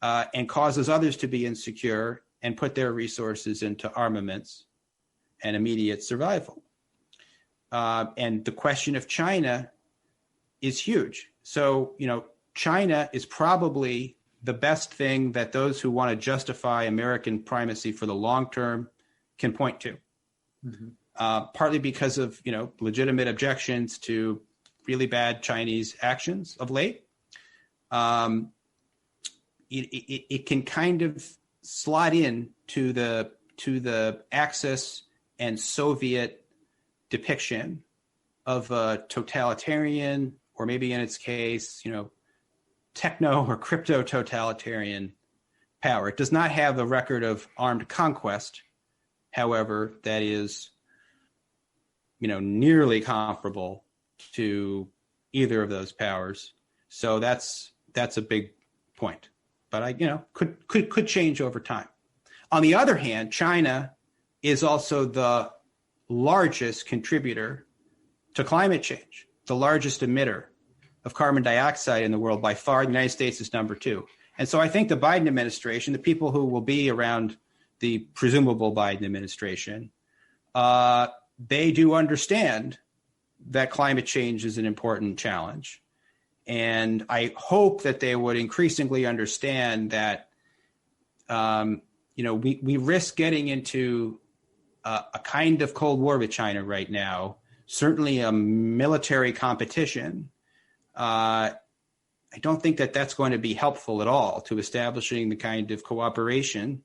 S2: and causes others to be insecure and put their resources into armaments and immediate survival. And the question of China is huge. So, China is probably the best thing that those who want to justify American primacy for the long term can point to. Partly because of, legitimate objections to really bad Chinese actions of late. It can kind of slot in to the Axis and Soviet depiction of a totalitarian, or maybe in its case, techno or crypto totalitarian power. It does not have a record of armed conquest, however, that is, nearly comparable to either of those powers. So that's a big point. But could change over time. On the other hand, China is also the largest contributor to climate change, the largest emitter of carbon dioxide in the world by far. The United States is number 2. And so I think the Biden administration, the people who will be around the presumable Biden administration, they do understand that climate change is an important challenge. And I hope that they would increasingly understand that, we risk getting into a kind of Cold War with China right now, certainly a military competition. I don't think that that's going to be helpful at all to establishing the kind of cooperation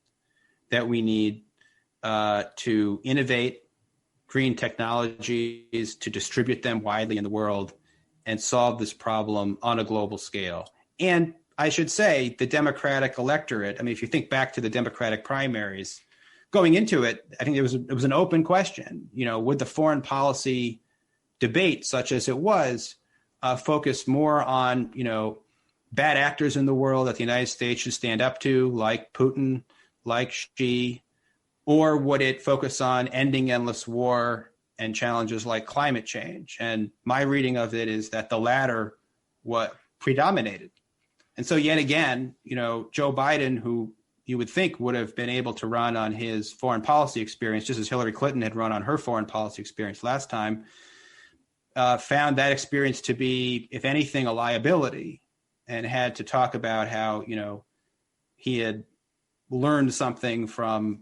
S2: that we need to innovate green technologies, to distribute them widely in the world, and solve this problem on a global scale. And I should say the Democratic electorate, if you think back to the Democratic primaries, going into it, I think it was an open question. Would the foreign policy debate, such as it was, focus more on, bad actors in the world that the United States should stand up to, like Putin, like Xi, or would it focus on ending endless war and challenges like climate change? And my reading of it is that the latter what predominated. And so yet again, Joe Biden, who you would think would have been able to run on his foreign policy experience, just as Hillary Clinton had run on her foreign policy experience last time, found that experience to be, if anything, a liability, and had to talk about how, he had learned something from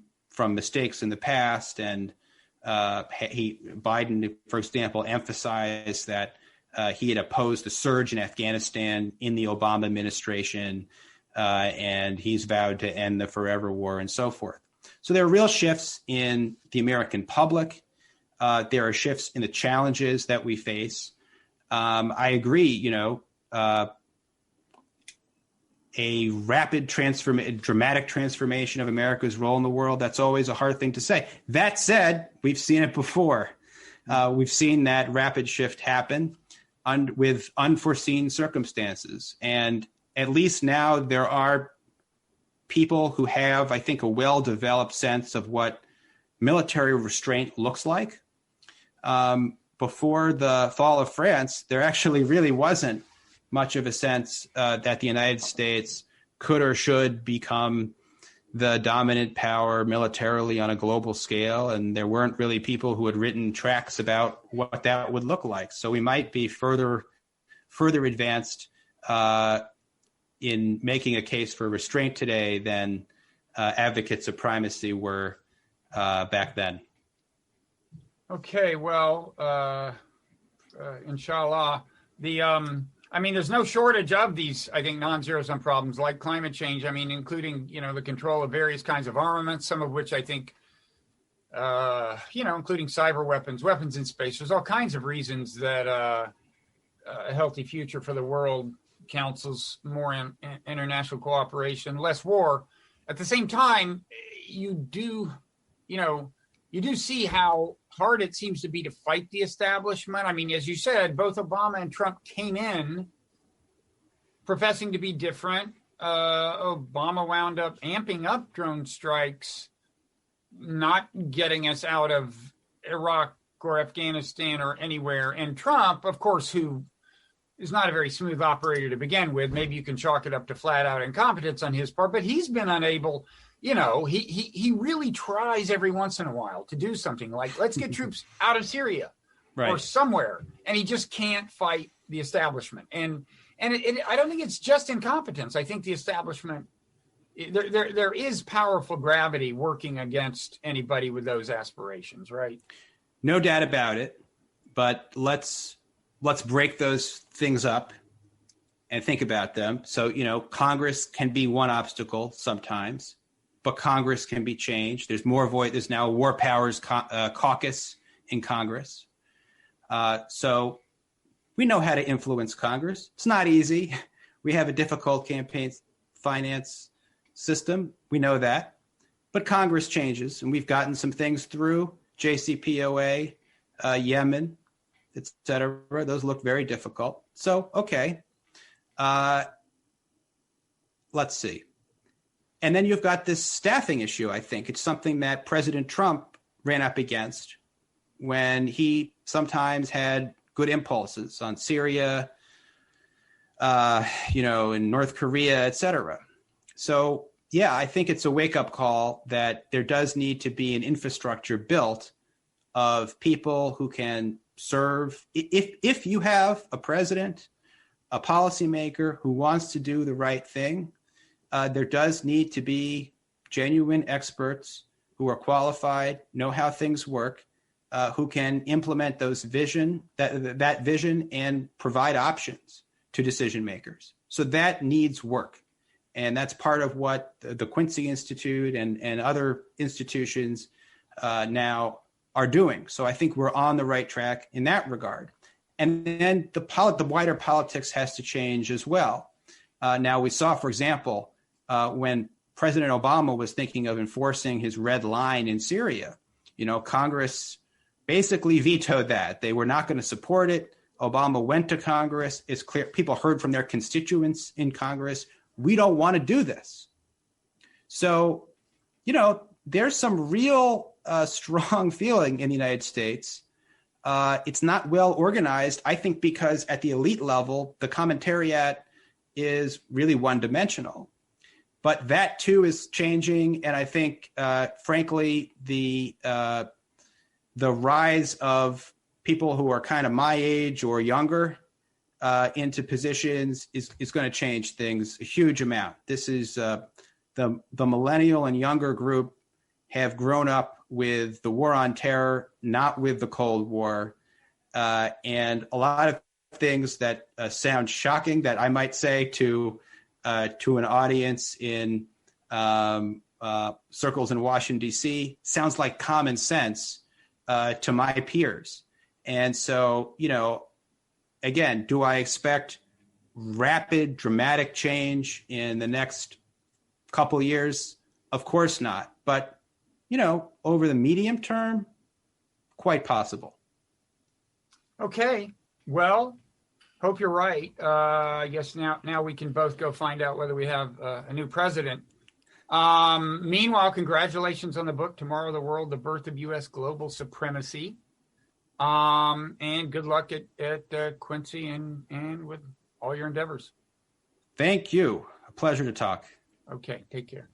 S2: mistakes in the past. And Biden, for example, emphasized that he had opposed the surge in Afghanistan in the Obama administration, and he's vowed to end the forever war and so forth. So there are real shifts in the American public. There are shifts in the challenges that we face. I agree, a rapid dramatic transformation of America's role in the world, that's always a hard thing to say. That said, we've seen it before. We've seen that rapid shift happen with unforeseen circumstances. And at least now there are people who have, I think, a well-developed sense of what military restraint looks like. Before the fall of France, there actually really wasn't much of a sense that the United States could or should become the dominant power militarily on a global scale. And there weren't really people who had written tracts about what that would look like. So we might be further advanced in making a case for restraint today than advocates of primacy were back then.
S1: Okay, well, inshallah, there's no shortage of these, I think, non-zero sum problems like climate change. Including, the control of various kinds of armaments, some of which I think, including cyber weapons in space. There's all kinds of reasons that a healthy future for the world counsels more international cooperation, less war. At the same time, you do see how hard it seems to be to fight the establishment. As you said, both Obama and Trump came in professing to be different. Obama wound up amping up drone strikes, not getting us out of Iraq or Afghanistan or anywhere. And Trump, of course, who is not a very smooth operator to begin with, maybe you can chalk it up to flat out incompetence on his part, but he's been unable. He really tries every once in a while to do something like, let's get troops out of Syria or somewhere. And he just can't fight the establishment. And And I don't think it's just incompetence. I think the establishment, there is powerful gravity working against anybody with those aspirations, right?
S2: No doubt about it. But let's break those things up and think about them. So, Congress can be one obstacle sometimes, but Congress can be changed. There's now a war powers caucus in Congress. So we know how to influence Congress. It's not easy. We have a difficult campaign finance system. We know that. But Congress changes, and we've gotten some things through, JCPOA, Yemen, et cetera. Those look very difficult. So, okay. Let's see. And then you've got this staffing issue, I think. It's something that President Trump ran up against when he sometimes had good impulses on Syria, in North Korea, et cetera. So, yeah, I think it's a wake-up call that there does need to be an infrastructure built of people who can serve. If you have a president, a policymaker who wants to do the right thing, there does need to be genuine experts who are qualified, know how things work, who can implement that vision and provide options to decision makers. So that needs work. And that's part of what the Quincy Institute and other institutions now are doing. So I think we're on the right track in that regard. And then the wider politics has to change as well. Now we saw, for example, when President Obama was thinking of enforcing his red line in Syria, Congress basically vetoed that. They were not going to support it. Obama went to Congress. It's clear people heard from their constituents in Congress, we don't want to do this. So, there's some real strong feeling in the United States. It's not well organized, I think, because at the elite level, the commentariat is really one-dimensional. But that, too, is changing. And I think, frankly, the rise of people who are kind of my age or younger into positions is going to change things a huge amount. This is the millennial and younger group have grown up with the war on terror, not with the Cold War. And a lot of things that sound shocking that I might say to an audience in circles in Washington, D.C. sounds like common sense to my peers. And so, again, do I expect rapid, dramatic change in the next couple years? Of course not. But, over the medium term, quite possible.
S1: Okay. Well, hope you're right. I guess now we can both go find out whether we have a new president. Meanwhile, congratulations on the book, Tomorrow the World, The Birth of U.S. Global Supremacy. And good luck at Quincy and with all your endeavors.
S2: Thank you. A pleasure to talk.
S1: Okay. Take care.